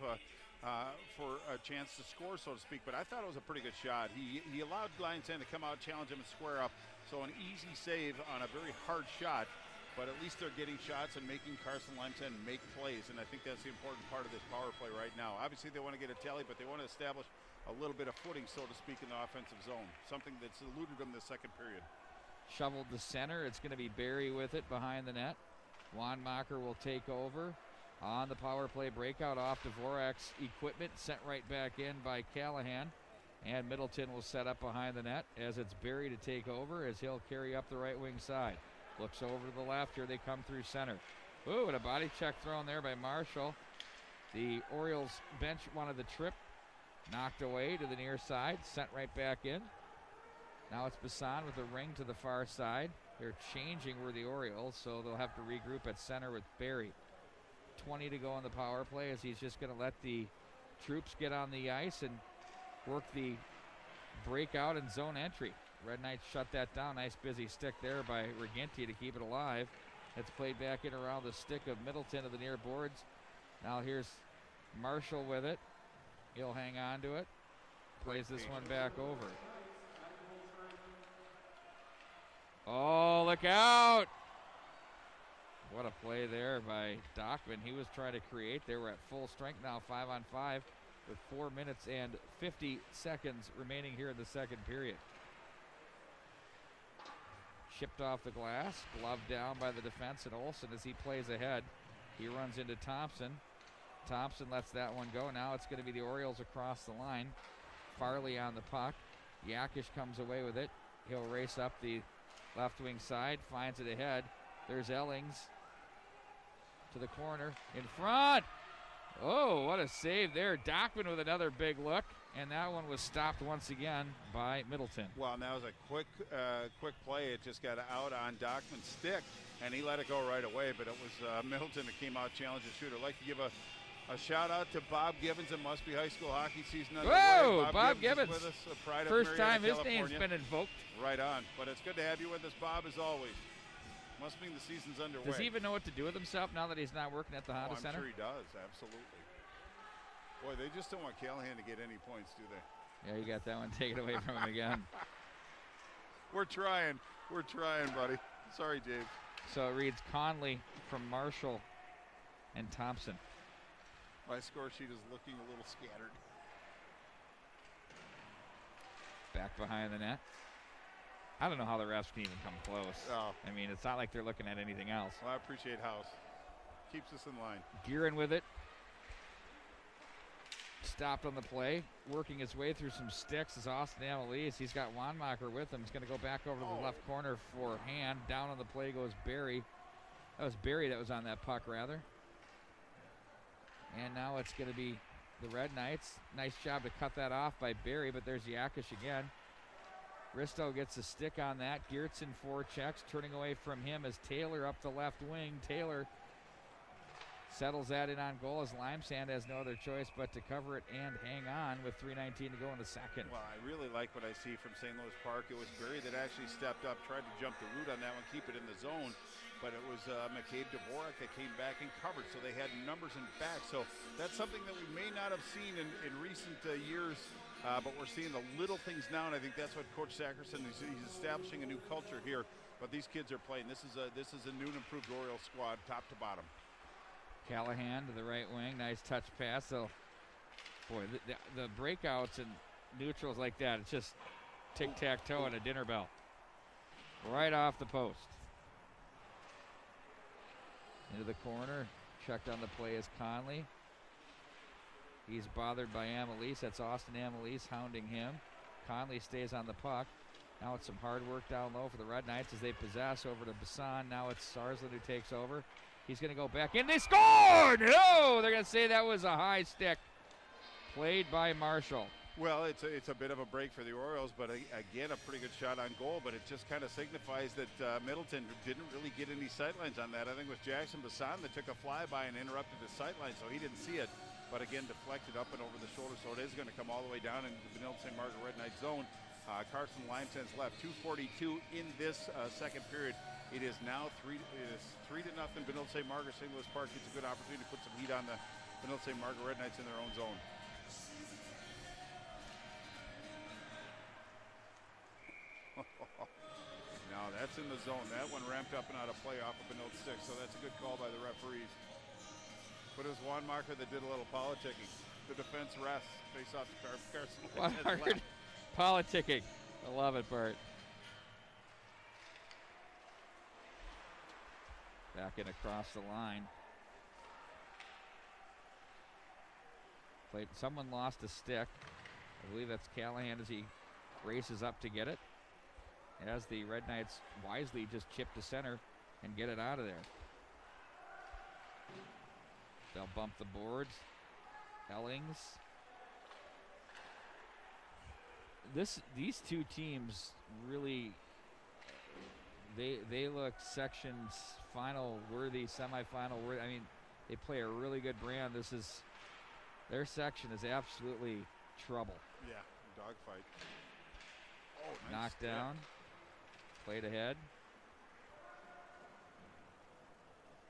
for a chance to score, so to speak. But I thought it was a pretty good shot. He allowed Limesand to come out, challenge him, and square up. So an easy save on a very hard shot. But at least they're getting shots and making Carson Limesand make plays, and I think that's the important part of this power play right now. Obviously, they want to get a tally, but they want to establish a little bit of footing, so to speak, in the offensive zone, something that's eluded them this second period. Shoveled to center. It's going to be Barry with it behind the net. Wanmacher will take over on the power play breakout off Dvorak's equipment, sent right back in by Callahan. And Middleton will set up behind the net as it's Barry to take over as he'll carry up the right wing side. Looks over to the left. Here they come through center. Ooh, and a body check thrown there by Marshall. The Orioles bench wanted the trip. Knocked away to the near side. Sent right back in. Now it's Bassan with a ring to the far side. They're changing where the Orioles, so they'll have to regroup at center with Barry. 20 to go on the power play as he's just going to let the troops get on the ice and work the breakout and zone entry. Red Knights shut that down. Nice busy stick there by Reginti to keep it alive. It's played back in around the stick of Middleton to the near boards. Now here's Marshall with it. He'll hang on to it. Plays this one back over. Oh, look out! What a play there by Dockman. He was trying to create. They were at full strength now, 5-on-5, with 4 minutes and 50 seconds remaining here in the second period. Chipped off the glass, gloved down by the defense, and Olsen as he plays ahead. He runs into Thompson. Thompson lets that one go. Now it's going to be the Orioles across the line. Farley on the puck. Yakish comes away with it. He'll race up the left wing side, finds it ahead. There's Ellings to the corner, in front. Oh, what a save there. Dockman with another big look, and that one was stopped once again by Middleton. Well, that was a quick play. It just got out on Dockman's stick, and he let it go right away, but it was Middleton that came out challenging the shooter. I'd like to give a shout-out to Bob Gibbons. It must be high school hockey season underway. Whoa, Bob Gibbons. With us, a pride First of time his California. name's been invoked. Right on. But it's good to have you with us, Bob, as always. Must mean the season's underway. Does he even know what to do with himself now that he's not working at the Honda Center? I'm sure he does, absolutely. Boy, they just don't want Callahan to get any points, do they? Yeah, you got that one taken away from him again. We're trying, buddy. Sorry, Dave. So it reads Conley from Marshall and Thompson. My score sheet is looking a little scattered. Back behind the net. I don't know how the refs can even come close. Oh. I mean, it's not like they're looking at anything else. Well, I appreciate House. keeps us in line. Gearin with it. Stopped on the play. Working his way through some sticks is Austin Amelise. He's got Wanmacher with him. He's going to go back over to the left corner for Hand. Down on the play goes Barry. That was Barry that was on that puck, rather. And now it's going to be the Red Knights. Nice job to cut that off by Barry, but there's Yakish again. Risto gets a stick on that. Geertsen forechecks. Turning away from him is Taylor up the left wing. Taylor settles that in on goal as Limesand has no other choice but to cover it and hang on with 3:19 to go in the second. Well, I really like what I see from St. Louis Park. It was Barry that actually stepped up, tried to jump the root on that one, keep it in the zone. But it was McCabe Dvorak that came back and covered, so they had numbers and back. So that's something that we may not have seen in recent years, but we're seeing the little things now, and I think that's what Coach Sackerson is. He's establishing a new culture here. But these kids are playing. This is a new and improved Orioles squad, top to bottom. Callahan to the right wing, nice touch pass. So, boy, the breakouts and neutrals like that, it's just tic-tac-toe and a dinner bell. Right off the post. Into the corner, checked on the play is Conley. He's bothered by Amelise. That's Austin Amelise hounding him. Conley stays on the puck. Now it's some hard work down low for the Red Knights as they possess over to Bassan. Now it's Sarsland who takes over. He's going to go back in. They scored! No! They're going to say that was a high stick. Played by Marshall. Well, it's a bit of a break for the Orioles, but again, a pretty good shot on goal, but it just kind of signifies that Middleton didn't really get any sightlines on that. I think it was Jackson Bassan that took a flyby and interrupted the sideline, so he didn't see it, but again, deflected up and over the shoulder, so it is going to come all the way down into the Benilde St. Margaret Red Knight zone. Carson Limesand's left, 2:42 in this second period. It is now 3-0 Benilde St. Margaret. St. Louis Park gets a good opportunity to put some heat on the Benilde St. Margaret Red Knights in their own zone. Now that's in the zone. That one ramped up and out of play off of Benilde stick, so that's a good call by the referees. But it was Wanmacher that did a little politicking. The defense rests. Face off to Carson. Wanmacher politicking. I love it, Bart. Back in across the line. Someone lost a stick. I believe that's Callahan as he races up to get it. As the Red Knights wisely just chip to center and get it out of there. They'll bump the boards. Ellings. These two teams really, they look sections final worthy, semifinal worthy. I mean, they play a really good brand. Their section is absolutely trouble. Yeah, dogfight. Oh, nice. Knocked down. Played ahead.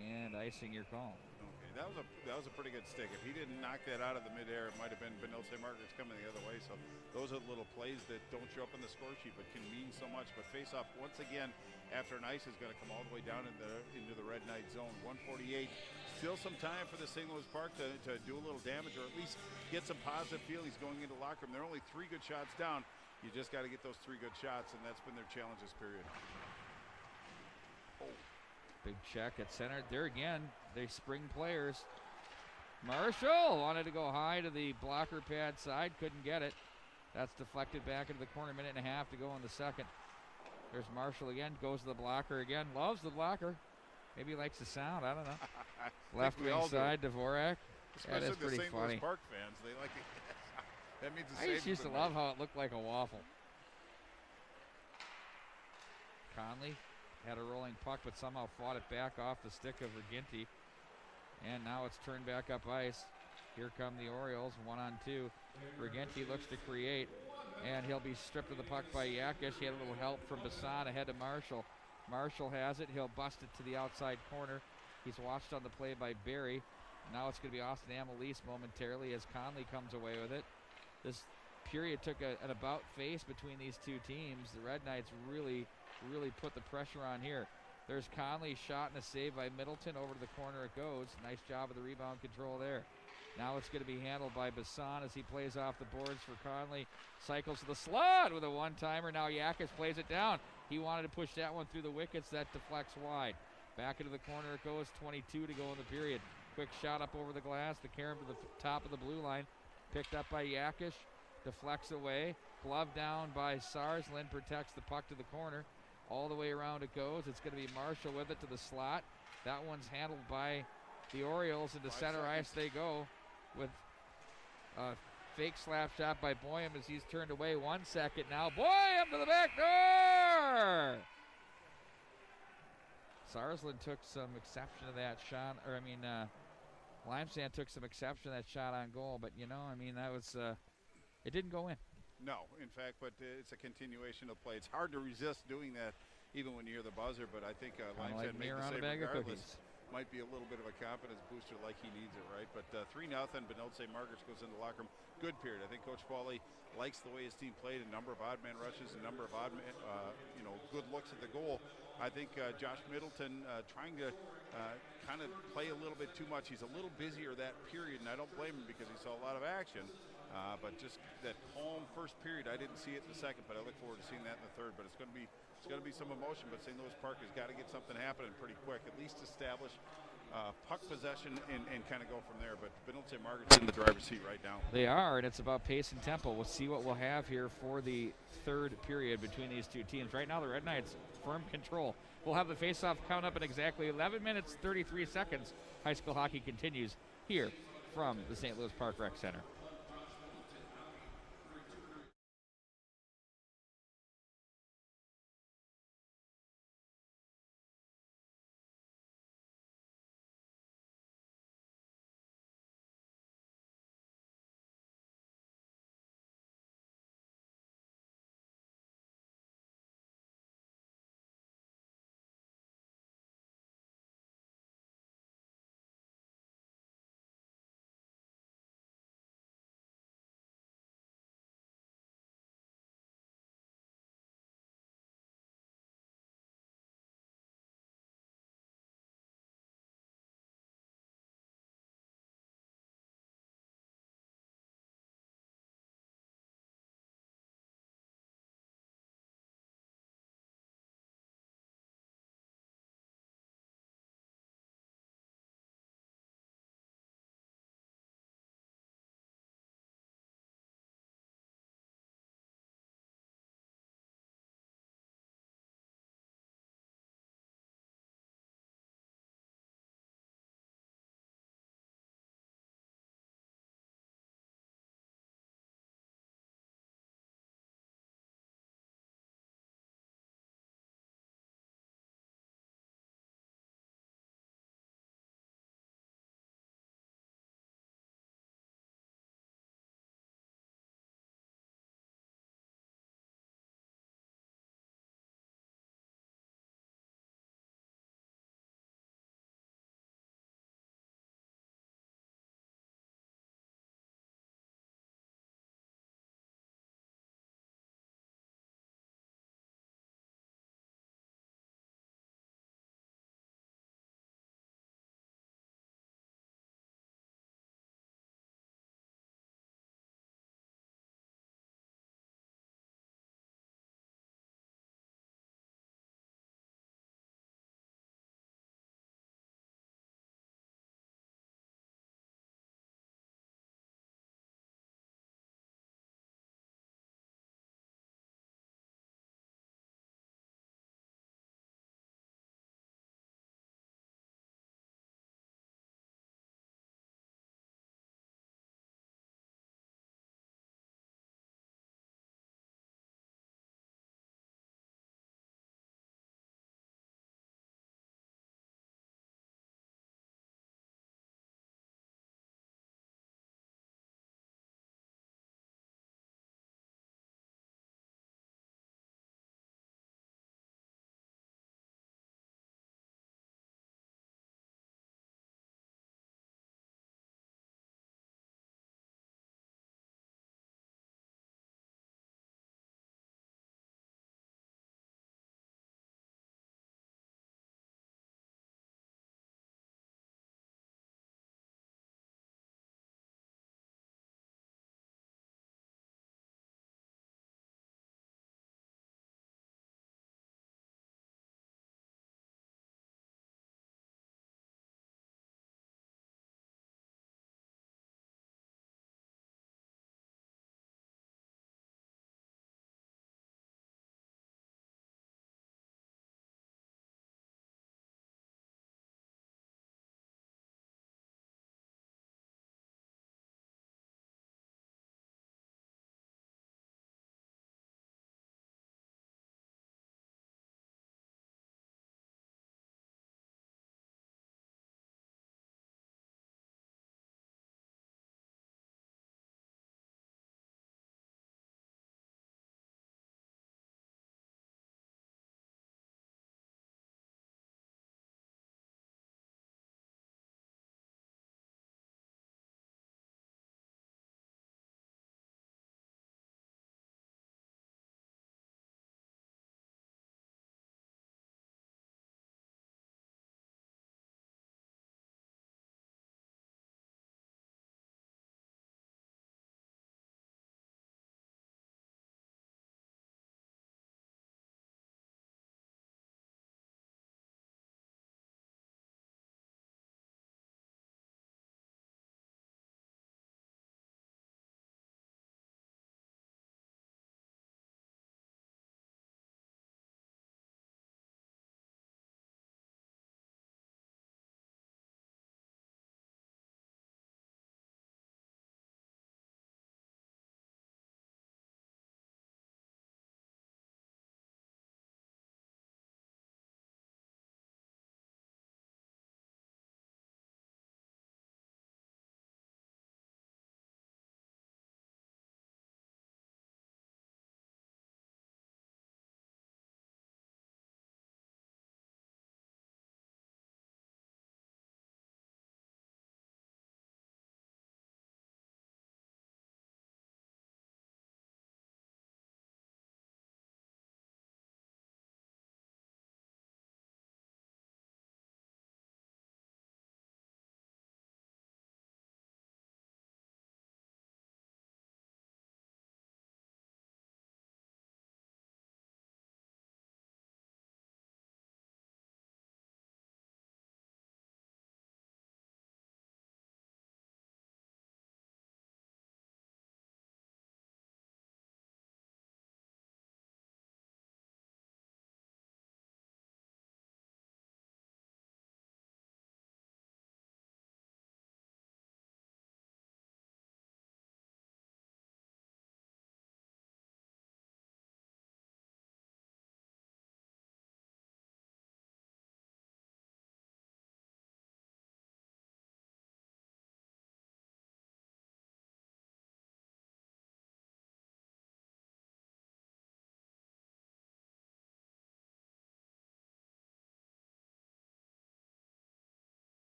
And icing your call. Okay, that was a pretty good stick. If he didn't knock that out of the midair, it might have been Benilde St. Margaret's coming the other way. So those are little plays that don't show up on the score sheet but can mean so much. But face-off once again after an ice is going to come all the way down into the Red Knight zone. 148. Still some time for the St. Louis Park to do a little damage or at least get some positive feelings going into the locker room. They're only 3 good shots down. You just got to get those 3 good shots, and that's been their challenge this period. Oh. Big check at center. There again, they spring players. Marshall wanted to go high to the blocker pad side. Couldn't get it. That's deflected back into the corner. 1.5 minutes to go in the second. There's Marshall again. Goes to the blocker again. Loves the blocker. Maybe he likes the sound. I don't know. Left wing side, Dvorak. Especially that is pretty the St. funny. Louis Park fans. They like it. That means the I just used to love how it looked like a waffle. Conley had a rolling puck, but somehow fought it back off the stick of Reginti. And now it's turned back up ice. Here come the Orioles, 1-on-2. Reginti looks to create, and he'll be stripped of the puck by Yakish. He had a little help from Bassan ahead to Marshall. Marshall has it. He'll bust it to the outside corner. He's watched on the play by Barry. Now it's going to be Austin Amelise momentarily as Conley comes away with it. This period took an about face between these two teams. The Red Knights really put the pressure on here. There's Conley, shot and a save by Middleton. Over to the corner it goes. Nice job of the rebound control there. Now it's going to be handled by Bassan as he plays off the boards for Conley. Cycles to the slot with a one-timer. Now Yakish plays it down. He wanted to push that one through the wickets. That deflects wide. Back into the corner it goes, 22 to go in the period. Quick shot up over the glass, the carom to the top of the blue line. Picked up by Yakish, deflects away. Glove down by Sars. Lynn protects the puck to the corner. All the way around it goes. It's going to be Marshall with it to the slot. That one's handled by the Orioles. Into center ice they go with a fake slap shot by Boyum as he's turned away. 1 second now. Boyum to the back door! Sarsland took some exception to that shot. Limestone took some exception to that shot on goal. But, that was, it didn't go in. No, in fact, but it's a continuation of play. It's hard to resist doing that even when you hear the buzzer, but I think Limestone made the save regardless. Might be a little bit of a confidence booster like he needs it, right? But 3-0, Benilde St. Margaret's goes into the locker room. Good period. I think Coach Pauly likes the way his team played, a number of odd man rushes, a number of odd man, good looks at the goal. I think Josh Middleton trying to kind of play a little bit too much. He's a little busier that period, and I don't blame him because he saw a lot of action. But just that calm first period, I didn't see it in the second, but I look forward to seeing that in the third. But it's going to be some emotion. But St. Louis Park has got to get something happening pretty quick, at least establish puck possession and kind of go from there. But Benilde St. Margaret's in the driver's seat right now. They are, and it's about pace and tempo. We'll see what we'll have here for the third period between these two teams. Right now, the Red Knights firm control. We'll have the faceoff count up in exactly 11 minutes, 33 seconds. High school hockey continues here from the St. Louis Park Rec Center.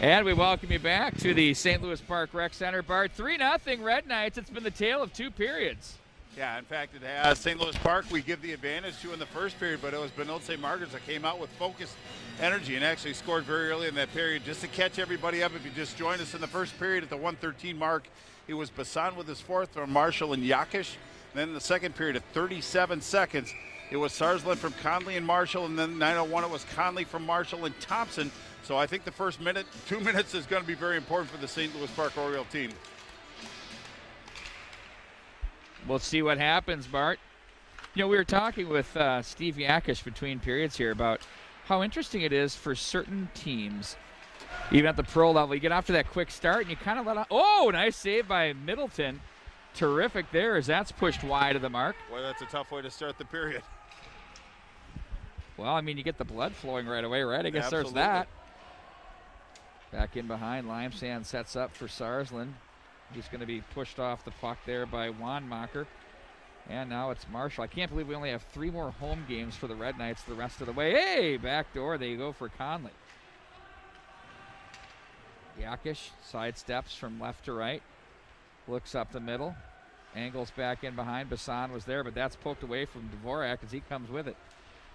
And we welcome you back to the St. Louis Park Rec Center. Bart, 3-0 Red Knights. It's been the tale of 2 periods. Yeah, in fact, it has. St. Louis Park, we give the advantage to in the first period, but it was Benilde St. Margaret's that came out with focused energy and actually scored very early in that period. Just to catch everybody up, if you just joined us in the first period at the 1:13 mark, it was Bassan with his 4th from Marshall and Yakish. Then in the second period at 37 seconds, it was Sarsland from Conley and Marshall, and then 9:01 it was Conley from Marshall and Thompson. So I think the first 2 minutes is going to be very important for the St. Louis Park Oriole team. We'll see what happens, Bart. You know, we were talking with Steve Yakish between periods here about how interesting it is for certain teams, even at the pro level. You get off to that quick start and you kind of let out. Oh, nice save by Middleton. Terrific there as that's pushed wide of the mark. Boy, that's a tough way to start the period. Well, I mean, you get the blood flowing right away, right? I guess there's that. Back in behind, Limesand sets up for Sarsland. He's going to be pushed off the puck there by Wanmacher. And now it's Marshall. I can't believe we only have 3 more home games for the Red Knights the rest of the way. Hey, back door. There you go for Conley. Yakish sidesteps from left to right. Looks up the middle. Angles back in behind. Bassan was there, but that's poked away from Dvorak as he comes with it.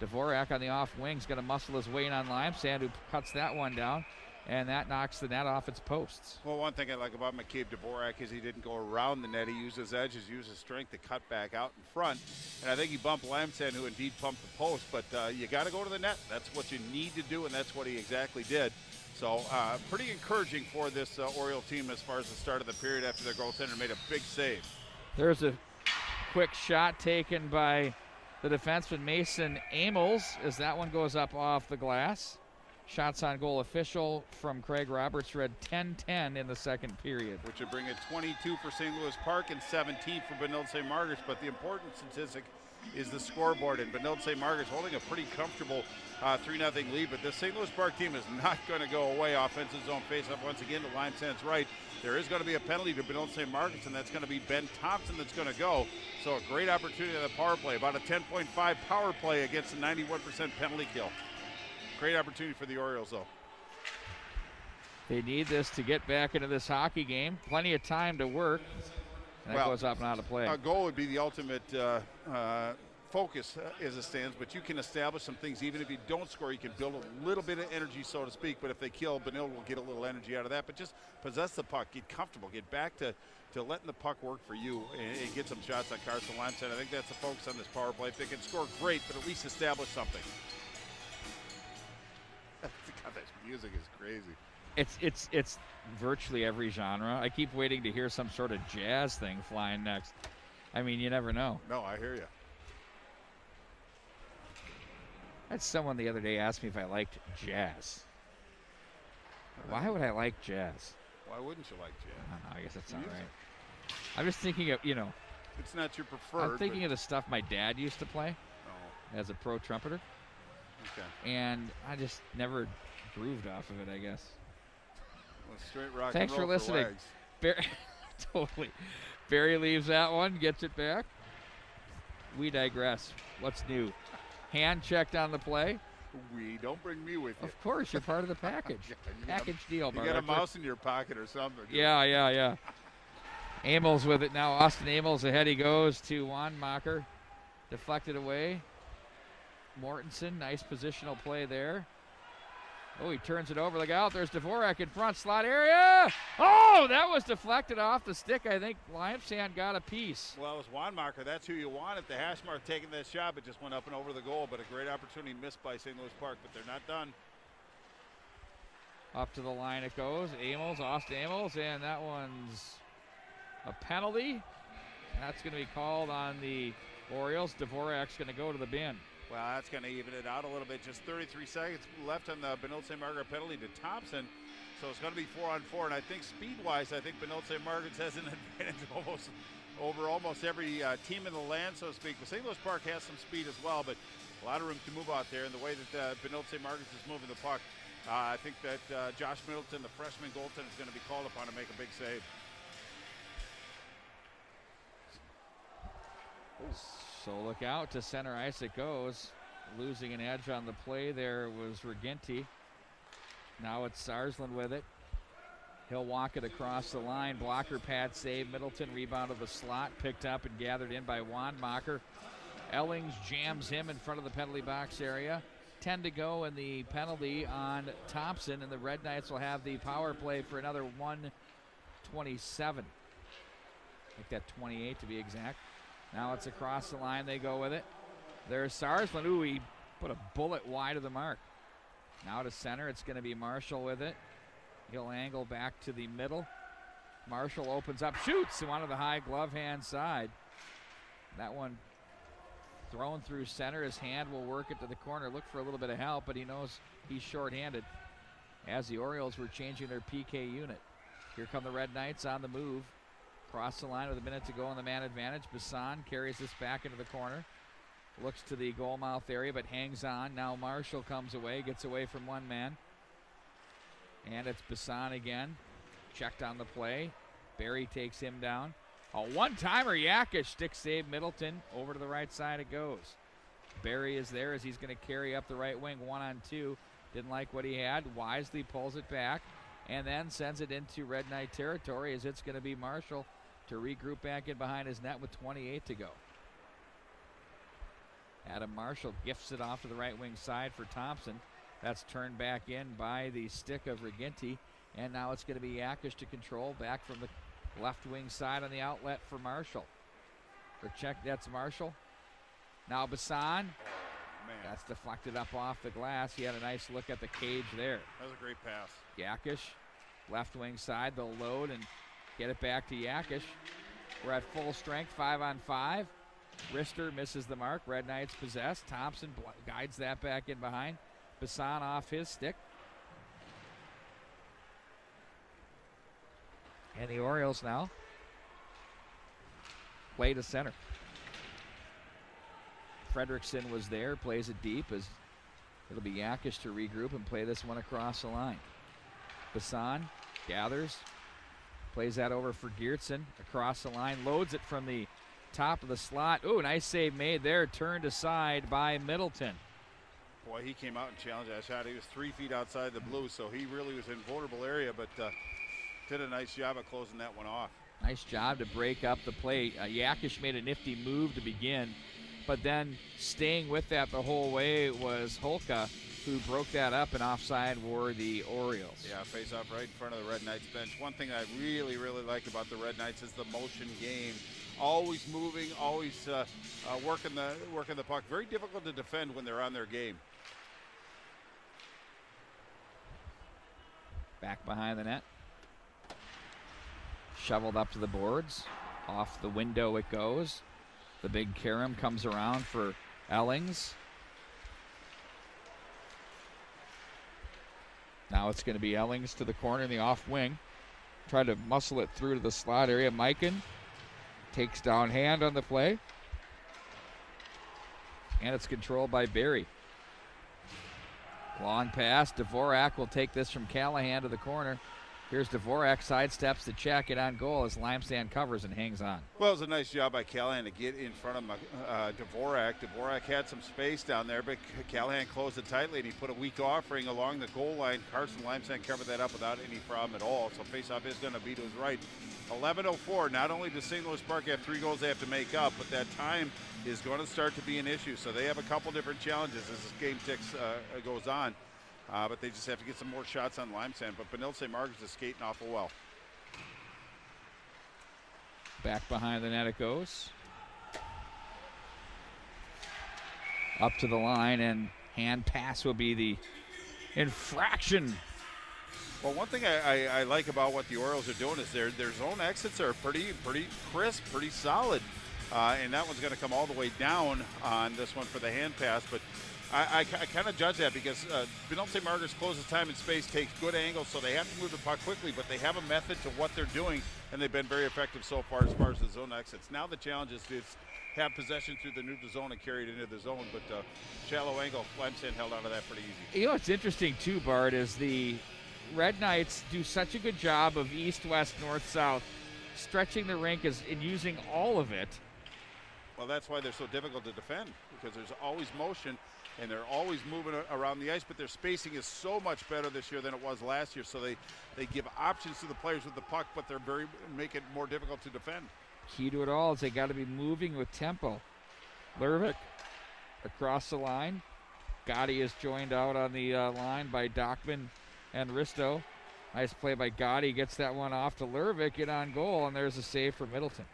Dvorak on the off wing is going to muscle his way in on Limesand, who cuts that one down. And that knocks the net off its posts. Well, one thing I like about McCabe Dvorak is he didn't go around the net. He used his edges, used his strength to cut back out in front. And I think he bumped Limesand, who indeed pumped the post. But you got to go to the net. That's what you need to do, and that's what he exactly did. So pretty encouraging for this Oriole team as far as the start of the period after their goaltender made a big save. There's a quick shot taken by the defenseman Mason Amels as that one goes up off the glass. Shots on goal official from Craig Roberts read 10-10 in the second period. Which would bring it 22 for St. Louis Park and 17 for Benilde St. Margaret's. But the important statistic is the scoreboard. And Benilde St. Margaret's holding a pretty comfortable 3-0 lead. But this St. Louis Park team is not going to go away. Offensive zone face-up once again to Limesand's right. There is going to be a penalty to Benilde St. Margaret's, and that's going to be Ben Thompson that's going to go. So a great opportunity on the power play. About a 10.5 power play against a 91% penalty kill. Great opportunity for the Orioles, though. They need this to get back into this hockey game. Plenty of time to work. And that goes up and out of play. A goal would be the ultimate focus as it stands, but you can establish some things. Even if you don't score, you can build a little bit of energy, so to speak. But if they kill, Benilde will get a little energy out of that. But just possess the puck, get comfortable, get back to letting the puck work for you and get some shots on Carson Limesand. I think that's the focus on this power play. If they can score, great, but at least establish something. God, that music is crazy. It's virtually every genre. I keep waiting to hear some sort of jazz thing flying next. I mean, you never know. No, I hear you. I had someone the other day ask me if I liked jazz. Why would I like jazz? Why wouldn't you like jazz? I don't know. I guess that's all right. I'm just thinking of, It's not your preferred. I'm thinking of the stuff my dad used to play as a pro trumpeter. Okay. And I just never grooved off of it, I guess. Well, straight rock Thanks and roll for listening. Totally. Barry leaves that one, gets it back. We digress. What's new? Hand checked on the play. Don't bring me with you. Of course, you're part of the package. Package deal, You got a mouse in your pocket or something. Yeah. Amels with it now. Austin Amels ahead he goes to Wanmacher. Deflected away. Mortensen, nice positional play there. Oh, he turns it over. Look out, there's Dvorak in front, slot area. Oh, that was deflected off the stick. I think Limesand got a piece. Well, it was Wanmacher. That's who you wanted. The hash mark taking that shot, but just went up and over the goal. But a great opportunity missed by St. Louis Park, but they're not done. Up to the line it goes. Austin Amels, and that one's a penalty. That's going to be called on the Orioles. Dvorak's going to go to the bin. Well, that's going to even it out a little bit. Just 33 seconds left on the Benilde St. Margaret penalty to Thompson. So it's going to be 4-on-4. And I think speed-wise, I think Benilde St. Margaret has an advantage over almost every team in the land, so to speak. But St. Louis Park has some speed as well, but a lot of room to move out there. And the way that Benilde St. Margaret is moving the puck, I think that Josh Middleton, the freshman goaltender, is going to be called upon to make a big save. So look out, to center ice it goes. Losing an edge on the play there was Reginti. Now it's Sarsland with it. He'll walk it across the line. Blocker pad save. Middleton rebound of the slot. Picked up and gathered in by Wanmacher. Ellings jams him in front of the penalty box area. 10 to go in the penalty on Thompson, and the Red Knights will have the power play for another 1:27. Make that 28 to be exact. Now it's across the line. They go with it. There's Sarsland. Ooh, he put a bullet wide of the mark. Now to center. It's going to be Marshall with it. He'll angle back to the middle. Marshall opens up, shoots one of the high glove hand side. That one thrown through center. His hand will work it to the corner. Look for a little bit of help, but he knows he's shorthanded as the Orioles were changing their PK unit. Here come the Red Knights on the move. Cross the line with a minute to go on the man advantage. Bassan carries this back into the corner. Looks to the goal mouth area, but hangs on. Now Marshall comes away, gets away from one man. And it's Bassan again. Checked on the play. Barry takes him down. A one-timer, Yakish, stick save Middleton. Over to the right side it goes. Barry is there as he's going to carry up the right wing, 1-on-2. Didn't like what he had. Wisely pulls it back and then sends it into Red Knight territory as it's going to be Marshall to regroup back in behind his net with 28 to go. Adam Marshall gifts it off to the right wing side for Thompson. That's turned back in by the stick of Reginti. And now it's going to be Yakish to control back from the left wing side on the outlet for Marshall. For check, that's Marshall. Now Bassan. Man. That's deflected up off the glass. He had a nice look at the cage there. That was a great pass. Yakish, left wing side. They'll load and get it back to Yakish. We're at full strength, 5-on-5. Rister misses the mark. Red Knights possess. Thompson guides that back in behind. Bassan off his stick. And the Orioles now play to center. Fredrickson was there, plays it deep as it'll be Yakish to regroup and play this one across the line. Bassan gathers, plays that over for Geertsen across the line, loads it from the top of the slot. Ooh, nice save made there, turned aside by Middleton. Boy, he came out and challenged that shot. He was 3 feet outside the blue, so he really was in vulnerable area, but did a nice job of closing that one off. Nice job to break up the play. Yakish made a nifty move to begin, but then staying with that the whole way was Holka, who broke that up, and offside were the Orioles. Yeah, face off right in front of the Red Knights bench. One thing I really, really like about the Red Knights is the motion game. Always moving, always working the puck. Very difficult to defend when they're on their game. Back behind the net. Shoveled up to the boards. Off the window it goes. The big Karam comes around for Ellings. Now it's going to be Ellings to the corner in the off wing. Try to muscle it through to the slot area. Mikan takes down hand on the play. And it's controlled by Barry. Long pass. Dvorak will take this from Callahan to the corner. Here's Dvorak, sidesteps the check, and on goal as Limestone covers and hangs on. Well, it was a nice job by Callahan to get in front of Dvorak. Dvorak had some space down there, but Callahan closed it tightly, and he put a weak offering along the goal line. Carson Limestone covered that up without any problem at all, so faceoff is going to be to his right. 11:04. Not only does St. Louis Park have 3 goals they have to make up, but that time is going to start to be an issue. So they have a couple different challenges as this game goes on. But they just have to get some more shots on Limestone. But Benilde St. Margaret's is skating awful well. Back behind the net it goes. Up to the line, and hand pass will be the infraction. Well, one thing I like about what the Orioles are doing is their zone exits are pretty crisp, pretty solid. And that one's going to come all the way down on this one for the hand pass. But I kind of judge that because Benilde St. Margaret's closes time and space, takes good angles, so they have to move the puck quickly, but they have a method to what they're doing, and they've been very effective so far as the zone exits. Now the challenge is to have possession through the neutral zone and carry it into the zone, but shallow angle, Limestone held out of that pretty easy. You know what's interesting too, Bart, is the Red Knights do such a good job of east, west, north, south, stretching the rink and using all of it. Well, that's why they're so difficult to defend, because there's always motion and they're always moving around the ice, but their spacing is so much better this year than it was last year. So they give options to the players with the puck, but they're make it more difficult to defend. Key to it all is they got to be moving with tempo. Lervik across the line. Gotti is joined out on the line by Dockman and Risto. Nice play by Gotti. Gets that one off to Lervik, in on goal, and there's a save for Middleton.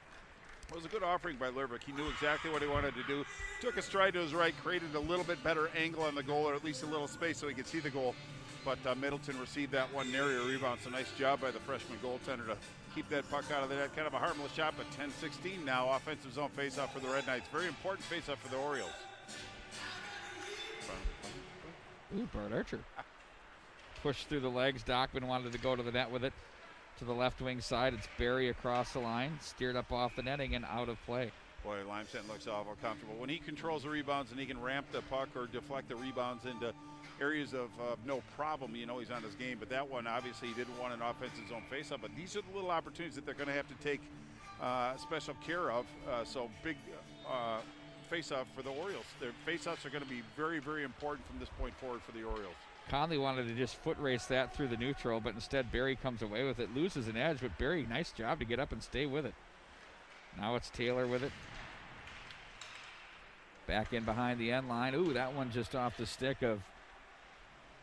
It was a good offering by Lervik. He knew exactly what he wanted to do. Took a stride to his right, created a little bit better angle on the goal, or at least a little space so he could see the goal. But Middleton received that one, nary a rebound. So nice job by the freshman goaltender to keep that puck out of the net. Kind of a harmless shot, but 10-16 now. Offensive zone faceoff for the Red Knights. Very important faceoff for the Orioles. Ooh, Bart Archer. Pushed through the legs. Dockman wanted to go to the net with it. To the left wing side, it's Barry across the line, steered up off the netting and out of play. Boy, Limestone looks awful comfortable. When he controls the rebounds and he can ramp the puck or deflect the rebounds into areas of no problem, you know he's on his game. But that one, obviously, he didn't want an offensive zone faceoff. But these are the little opportunities that they're going to have to take special care of. So big faceoff for the Orioles. Their faceoffs are going to be very, very important from this point forward for the Orioles. Conley wanted to just foot race that through the neutral, but instead Barry comes away with it, loses an edge, but Barry, nice job to get up and stay with it. Now it's Taylor with it. Back in behind the end line. Ooh, that one just off the stick of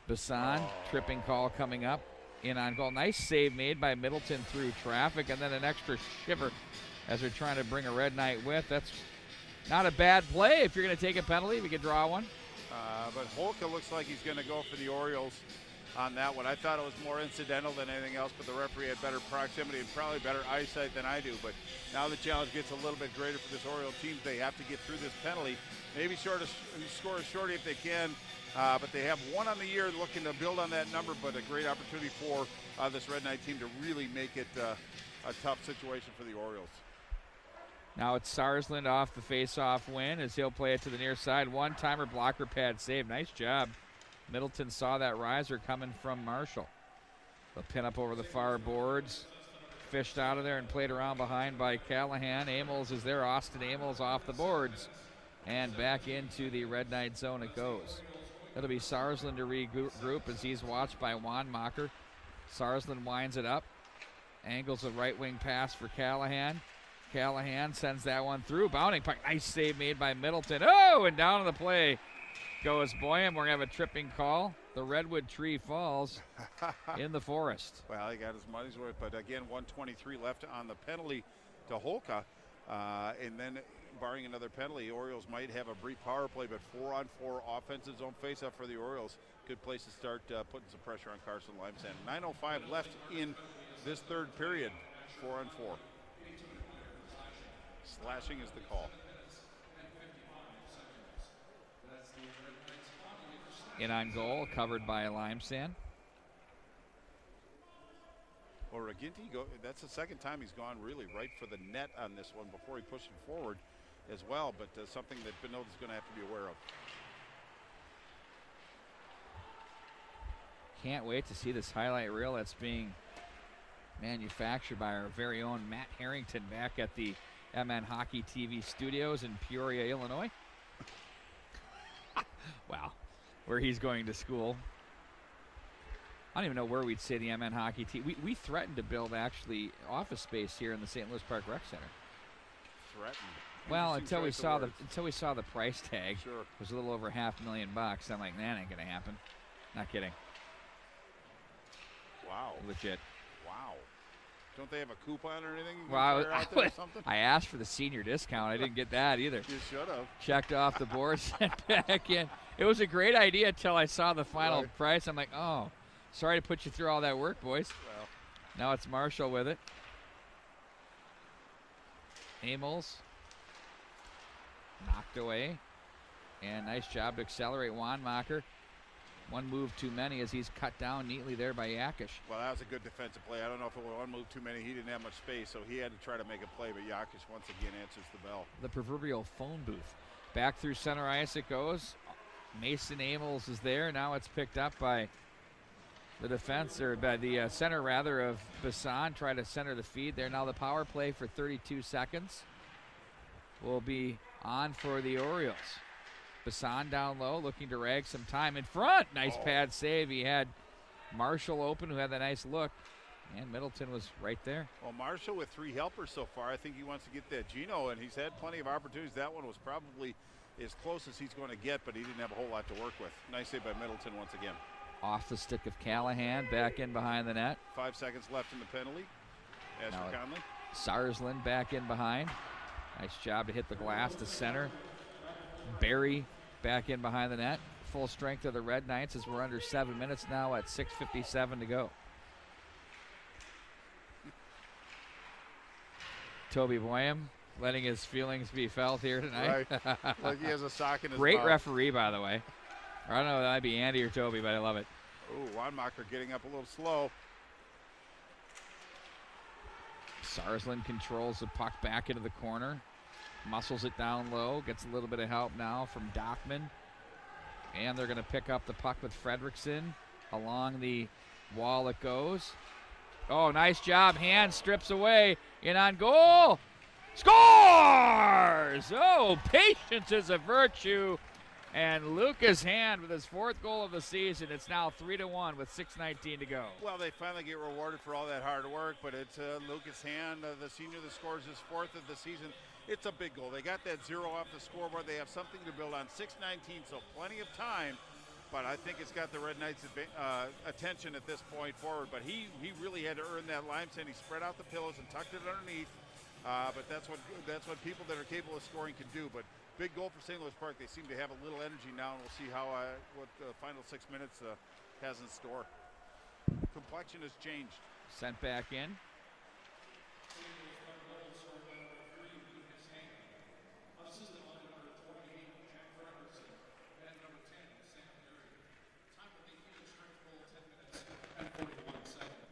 Bassan. Tripping call coming up. In on goal. Nice save made by Middleton through traffic, and then an extra shiver as they're trying to bring a Red Knight with. That's not a bad play. If you're going to take a penalty, we could draw one. But Holka looks like he's going to go for the Orioles on that one. I thought it was more incidental than anything else, but the referee had better proximity and probably better eyesight than I do. But now the challenge gets a little bit greater for this Orioles team. They have to get through this penalty. Maybe score a shorty if they can, but they have one on the year looking to build on that number, but a great opportunity for this Red Knight team to really make it a tough situation for the Orioles. Now it's Sarsland off the face-off win as he'll play it to the near side. One-timer blocker pad save. Nice job. Middleton saw that riser coming from Marshall. The pin up over the far boards. Fished out of there and played around behind by Callahan. Amos is there. Austin Amos off the boards. And back into the Red Knight zone it goes. It'll be Sarsland to regroup as he's watched by Wanmacher. Sarsland winds it up. Angles a right wing pass for Callahan. Callahan sends that one through. Bounding puck. Nice save made by Middleton. Oh, and down on the play goes Boyum. We're going to have a tripping call. The redwood tree falls in the forest. Well, he got his money's worth, but again, 1:23 left on the penalty to Holka. And then, barring another penalty, Orioles might have a brief power play, but 4-on-4 offensive zone faceoff for the Orioles. Good place to start putting some pressure on Carson Limestone. 9:05 left in this third period. 4-on-4. Slashing is the call. In on goal, covered by Limestone. Well, Reginti, that's the second time he's gone really right for the net on this one before he pushed it forward as well, but something that Benoit is going to have to be aware of. Can't wait to see this highlight reel that's being manufactured by our very own Matt Harrington back at the MN Hockey TV studios in Peoria, Illinois. Wow, where he's going to school. I don't even know where we'd say the MN Hockey TV. We threatened to build actually office space here in the St. Louis Park Rec Center. Threatened. Well, until we saw the price tag. Sure. It was a little over $500,000. I'm like, that ain't gonna happen. Not kidding. Wow. Legit. Wow. Don't they have a coupon or anything? Well, Something? I asked for the senior discount. I didn't get that either. You should have. Checked off the board, sent back in. It was a great idea until I saw the final price. I'm like, oh, sorry to put you through all that work, boys. Well. Now it's Marshall with it. Amos knocked away. And nice job to accelerate Wanmacher. One move too many as he's cut down neatly there by Yakish. Well, that was a good defensive play. I don't know if it was one move too many. He didn't have much space, so he had to try to make a play, but Yakish once again answers the bell. The proverbial phone booth. Back through center ice it goes. Mason Amos is there. Now it's picked up by the defense, or by the center rather, of Bassan. Try to center the feed there. Now the power play for 32 seconds will be on for the Orioles. Bassan down low, looking to rag some time in front. Nice pad save. He had Marshall open, who had that nice look, and Middleton was right there. Well, Marshall with 3 helpers so far. I think he wants to get that Gino, and he's had plenty of opportunities. That one was probably as close as he's going to get, but he didn't have a whole lot to work with. Nice save by Middleton once again. Off the stick of Callahan, back in behind the net. 5 seconds left in the penalty. As for Conley. Sarsland back in behind. Nice job to hit the glass to center. Barry back in behind the net. Full strength of the Red Knights as we're under 7 minutes now at 6:57 to go. Toby Boyum letting his feelings be felt here tonight. Right. Like he has a sock in his Great mouth. referee, by the way. I don't know if that might be Andy or Toby, but I love it. Ooh, Wanmacher getting up a little slow. Sarsland controls the puck back into the corner. Muscles it down low. Gets a little bit of help now from Dockman. And they're going to pick up the puck with Fredrickson. Along the wall it goes. Oh, nice job. Hand strips away. In on goal. Scores! Oh, patience is a virtue. And Lucas Hand with his 4th goal of the season. It's now 3-1 with 6:19 to go. Well, they finally get rewarded for all that hard work, but it's Lucas Hand, the senior that scores his 4th of the season. It's a big goal. They got that 0 off the scoreboard. They have something to build on. 6:19, so plenty of time. But I think it's got the Red Knights' attention at this point forward. But he really had to earn that limestone. He spread out the pillows and tucked it underneath. But that's what people that are capable of scoring can do. But big goal for St. Louis Park. They seem to have a little energy now, and we'll see how what the final 6 minutes has in store. Complexion has changed. Sent back in.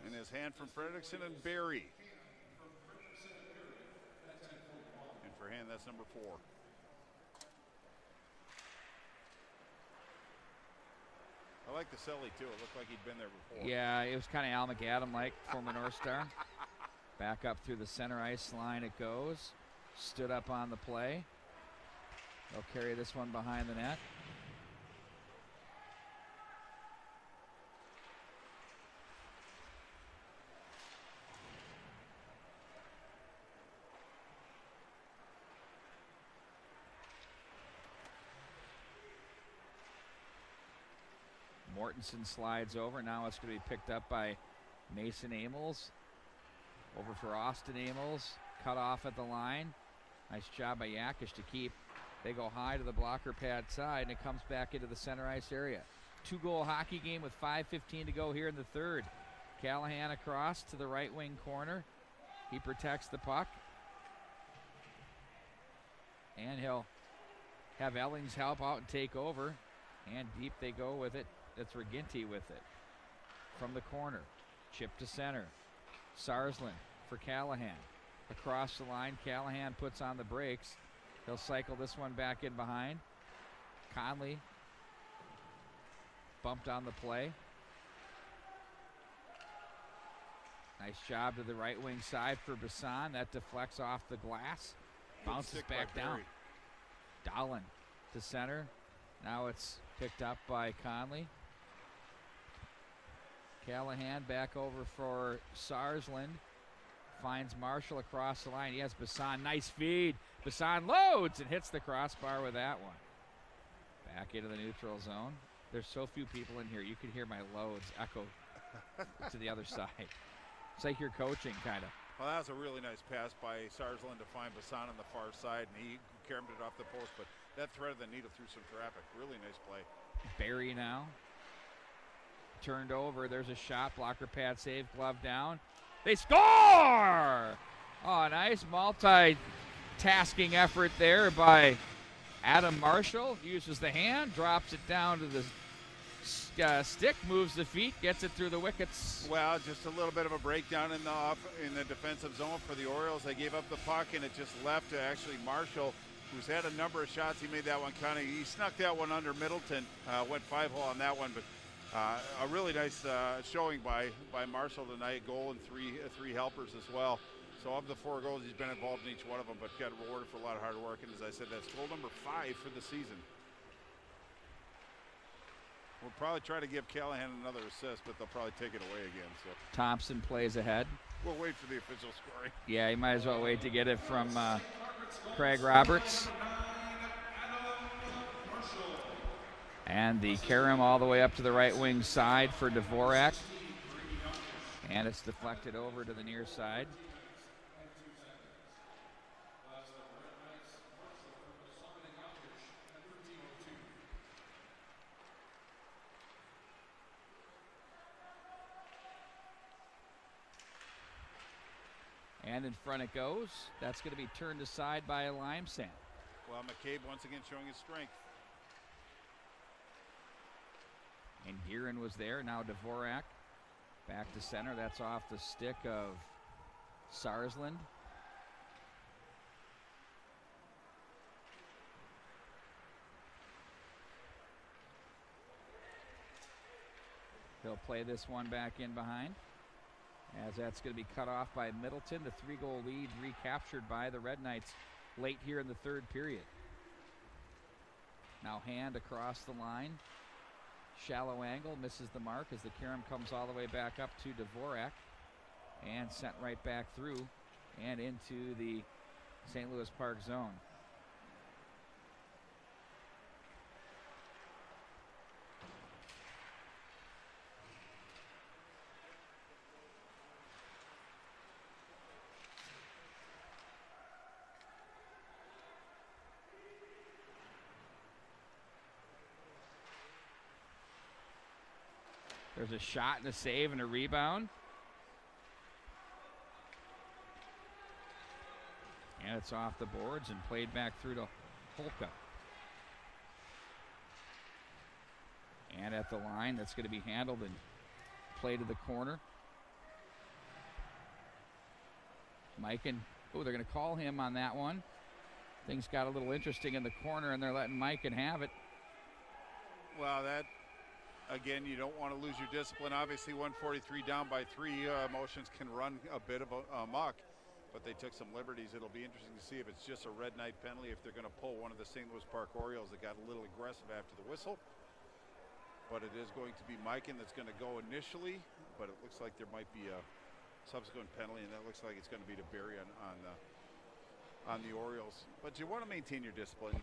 And his hand from Fredrickson and Barry. And for Hand, that's number 4. I like the celly, too. It looked like he'd been there before. Yeah, it was kind of Al McAdam-like, former North Star. Back up through the center ice line it goes. Stood up on the play. They'll carry this one behind the net. Mortensen slides over. Now it's going to be picked up by Mason Amels. Over for Austin Amels. Cut off at the line. Nice job by Yakish to keep. They go high to the blocker pad side, and it comes back into the center ice area. 2-goal hockey game with 5:15 to go here in the third. Callahan across to the right wing corner. He protects the puck. And he'll have Ellings help out and take over. And deep they go with it. That's Reginti with it. From the corner. Chip to center. Sarsland for Callahan. Across the line, Callahan puts on the brakes. He'll cycle this one back in behind. Conley bumped on the play. Nice job to the right wing side for Bassan. That deflects off the glass. Bounces back down. Dahlen to center. Now it's picked up by Conley. Callahan back over for Sarsland. Finds Marshall across the line. He has Bassan. Nice feed. Bassan loads and hits the crossbar with that one. Back into the neutral zone. There's so few people in here. You can hear my loads echo to the other side. It's like you're coaching, kind of. Well, that was a really nice pass by Sarsland to find Bassan on the far side, and he carried it off the post, but that threaded the needle through some traffic. Really nice play. Barry now. Turned over. There's a shot. Blocker pad save. Glove down. They score! Oh, nice multi-tasking effort there by Adam Marshall. Uses the hand, drops it down to the stick, moves the feet, gets it through the wickets. Well, just a little bit of a breakdown in the defensive zone for the Orioles. They gave up the puck, and it just left to actually Marshall, who's had a number of shots. He made that one kind of, he snuck that one under Middleton, went 5-hole on that one, but a really nice showing by Marshall tonight. Goal and three helpers as well. So of the 4 goals, he's been involved in each one of them, but got rewarded for a lot of hard work. And as I said, that's goal number 5 for the season. We'll probably try to give Callahan another assist, but they'll probably take it away again. So Thompson plays ahead. We'll wait for the official scoring. Yeah, you might as well wait to get it from Craig Roberts. And the Karam all the way up to the right wing side for Dvorak. And it's deflected over to the near side. And in front it goes. That's going to be turned aside by Limesand. Well, McCabe once again showing his strength. And Gearin was there. Now Dvorak back to center. That's off the stick of Sarsland. He'll play this one back in behind, as that's going to be cut off by Middleton. The 3-goal lead recaptured by the Red Knights late here in the 3rd period. Now Hand across the line. Shallow angle, misses the mark as the Karam comes all the way back up to Dvorak and sent right back through and into the St. Louis Park zone. There's a shot and a save and a rebound. And it's off the boards and played back through to Holka. And at the line, that's going to be handled and played to the corner. Mikan, oh, they're going to call him on that one. Things got a little interesting in the corner, and they're letting Mikan have it. Well, that, again, you don't want to lose your discipline. Obviously, 143 down by 3. Emotions can run a bit of a muck, but they took some liberties. It'll be interesting to see if it's just a Red Knight penalty, if they're going to pull one of the St. Louis Park Orioles that got a little aggressive after the whistle. But it is going to be Mikan that's going to go initially, but it looks like there might be a subsequent penalty, and that looks like it's going to be to Barry on the Orioles. But you want to maintain your discipline.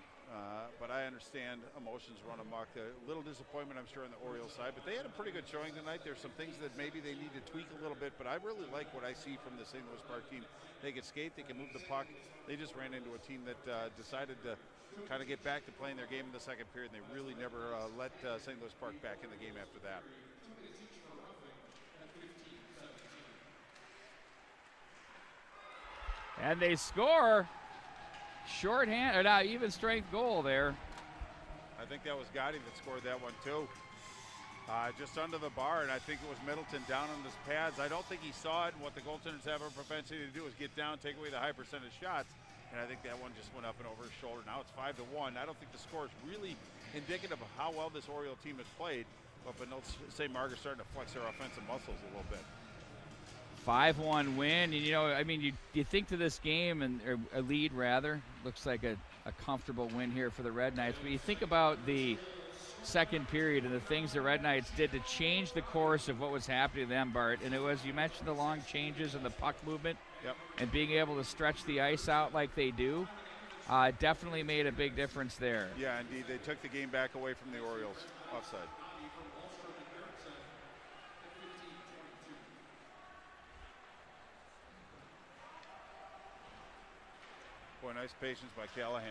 But I understand emotions run amok. A little disappointment, I'm sure, on the Orioles side, but they had a pretty good showing tonight. There's some things that maybe they need to tweak a little bit, but I really like what I see from the St. Louis Park team. They can skate, they can move the puck. They just ran into a team that decided to kind of get back to playing their game in the 2nd period, and they really never let St. Louis Park back in the game after that. And they score. Shorthand, or now even strength goal there. I think that was Gotti that scored that one too. Just under the bar, and I think it was Middleton down on his pads. I don't think he saw it, and what the goaltenders have a propensity to do is get down, take away the high percentage shots, and I think that one just went up and over his shoulder. Now it's 5-1. I don't think the score is really indicative of how well this Oriole team has played, but St. Margaret's starting to flex their offensive muscles a little bit. 5-1 win, and you know, I mean, you think to this game, and or a lead rather, looks like a comfortable win here for the Red Knights. But you think about the 2nd period and the things the Red Knights did to change the course of what was happening to them, Bart. And it was, you mentioned the long changes and the puck movement, yep, and being able to stretch the ice out like they do, definitely made a big difference there. Yeah, indeed, they took the game back away from the Orioles. Offside. Boy, nice patience by Callahan.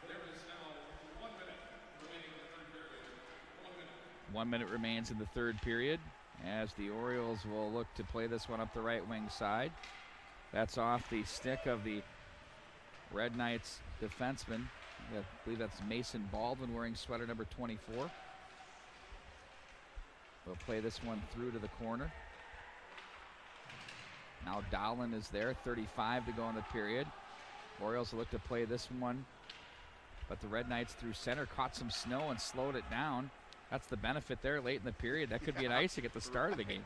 There is now 1 minute remaining in the 3rd period. 1 minute remains in the 3rd period as the Orioles will look to play this one up the right wing side. That's off the stick of the Red Knights defenseman. I believe that's Mason Baldwin wearing sweater number 24. We'll play this one through to the corner. Now Dowland is there, 35 to go in the period. Orioles will look to play this one, but the Red Knights through center caught some snow and slowed it down. That's the benefit there late in the period. That could be an icing at the start of the game.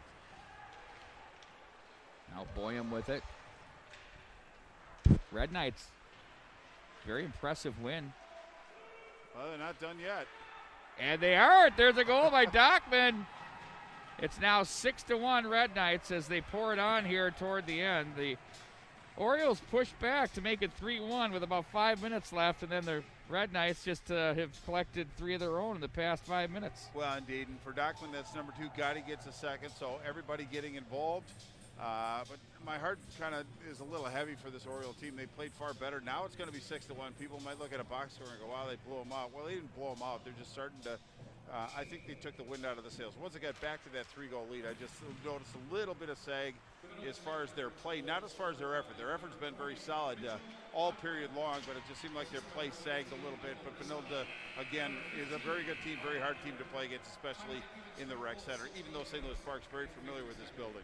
Now Boyum with it. Red Knights, very impressive win. Well, they're not done yet. And they aren't. There's a goal by Dockman. It's now 6-1 Red Knights as they pour it on here toward the end. The Orioles push back to make it 3-1 with about 5 minutes left, and then the Red Knights just have collected 3 of their own in the past 5 minutes. Well, indeed, and for Dockman, that's number 2. Gotti gets a second, so everybody getting involved. But my heart kind of is a little heavy for this Oriole team. They played far better. Now it's going to be 6-1. People might look at a box score and go, wow, they blew them out. Well, they didn't blow them out. They're just starting to I think they took the wind out of the sails. Once they got back to that 3-goal lead, I just noticed a little bit of sag as far as their play, not as far as their effort. Their effort's been very solid all period long, but it just seemed like their play sagged a little bit. But Benilde, again, is a very good team, very hard team to play against, especially in the rec center, even though St. Louis Park's very familiar with this building.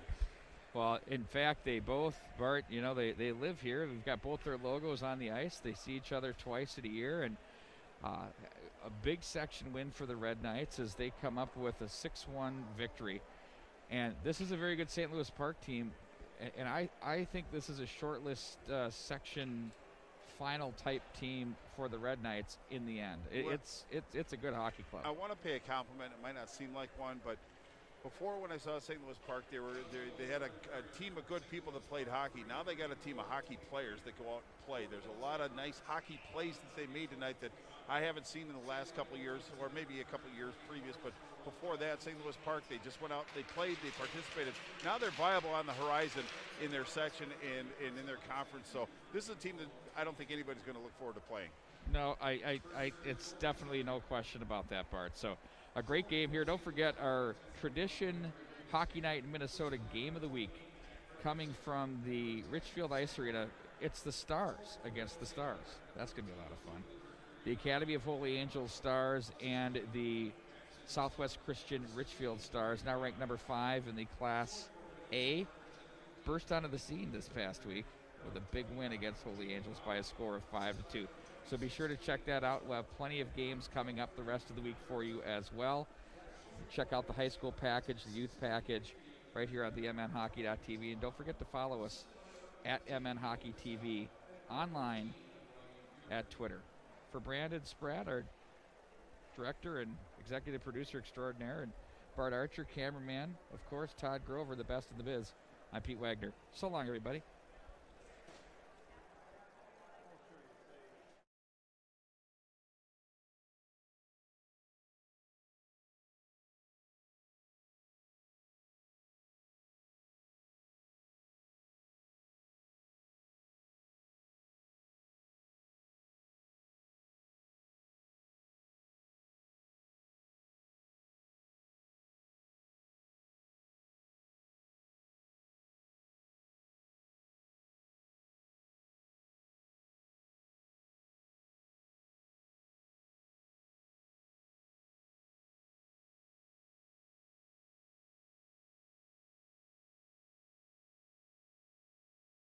Well, in fact, they both, Bart, you know, they live here. We've got both their logos on the ice. They see each other twice a year, and a big section win for the Red Knights as they come up with a 6-1 victory. And this is a very good St. Louis Park team, and I think this is a shortlist section final type team for the Red Knights in the end. It's a good hockey club. I want to pay a compliment. It might not seem like one, but before, when I saw St. Louis Park, they had a team of good people that played hockey. Now they got a team of hockey players that go out and play. There's a lot of nice hockey plays that they made tonight that I haven't seen in the last couple of years, or maybe a couple of years previous. But before that, St. Louis Park, they just went out, they played, they participated. Now they're viable on the horizon in their section and in their conference. So this is a team that I don't think anybody's going to look forward to playing. No, it's definitely no question about that, Bart. So a great game here. Don't forget our Tradition Hockey Night in Minnesota Game of the Week coming from the Richfield Ice Arena. It's the Stars against the Stars. That's going to be a lot of fun. The Academy of Holy Angels Stars and the Southwest Christian Richfield Stars, now ranked number 5 in the Class A, burst onto the scene this past week with a big win against Holy Angels by a score of 5-2. So be sure to check that out. We'll have plenty of games coming up the rest of the week for you as well. Check out the high school package, the youth package, right here on the mnhockey.tv. And don't forget to follow us at mnhockeytv, online at Twitter. For Brandon Spratt, our director and executive producer extraordinaire, and Bart Archer, cameraman, of course, Todd Grover, the best in the biz, I'm Pete Wagner. So long, everybody.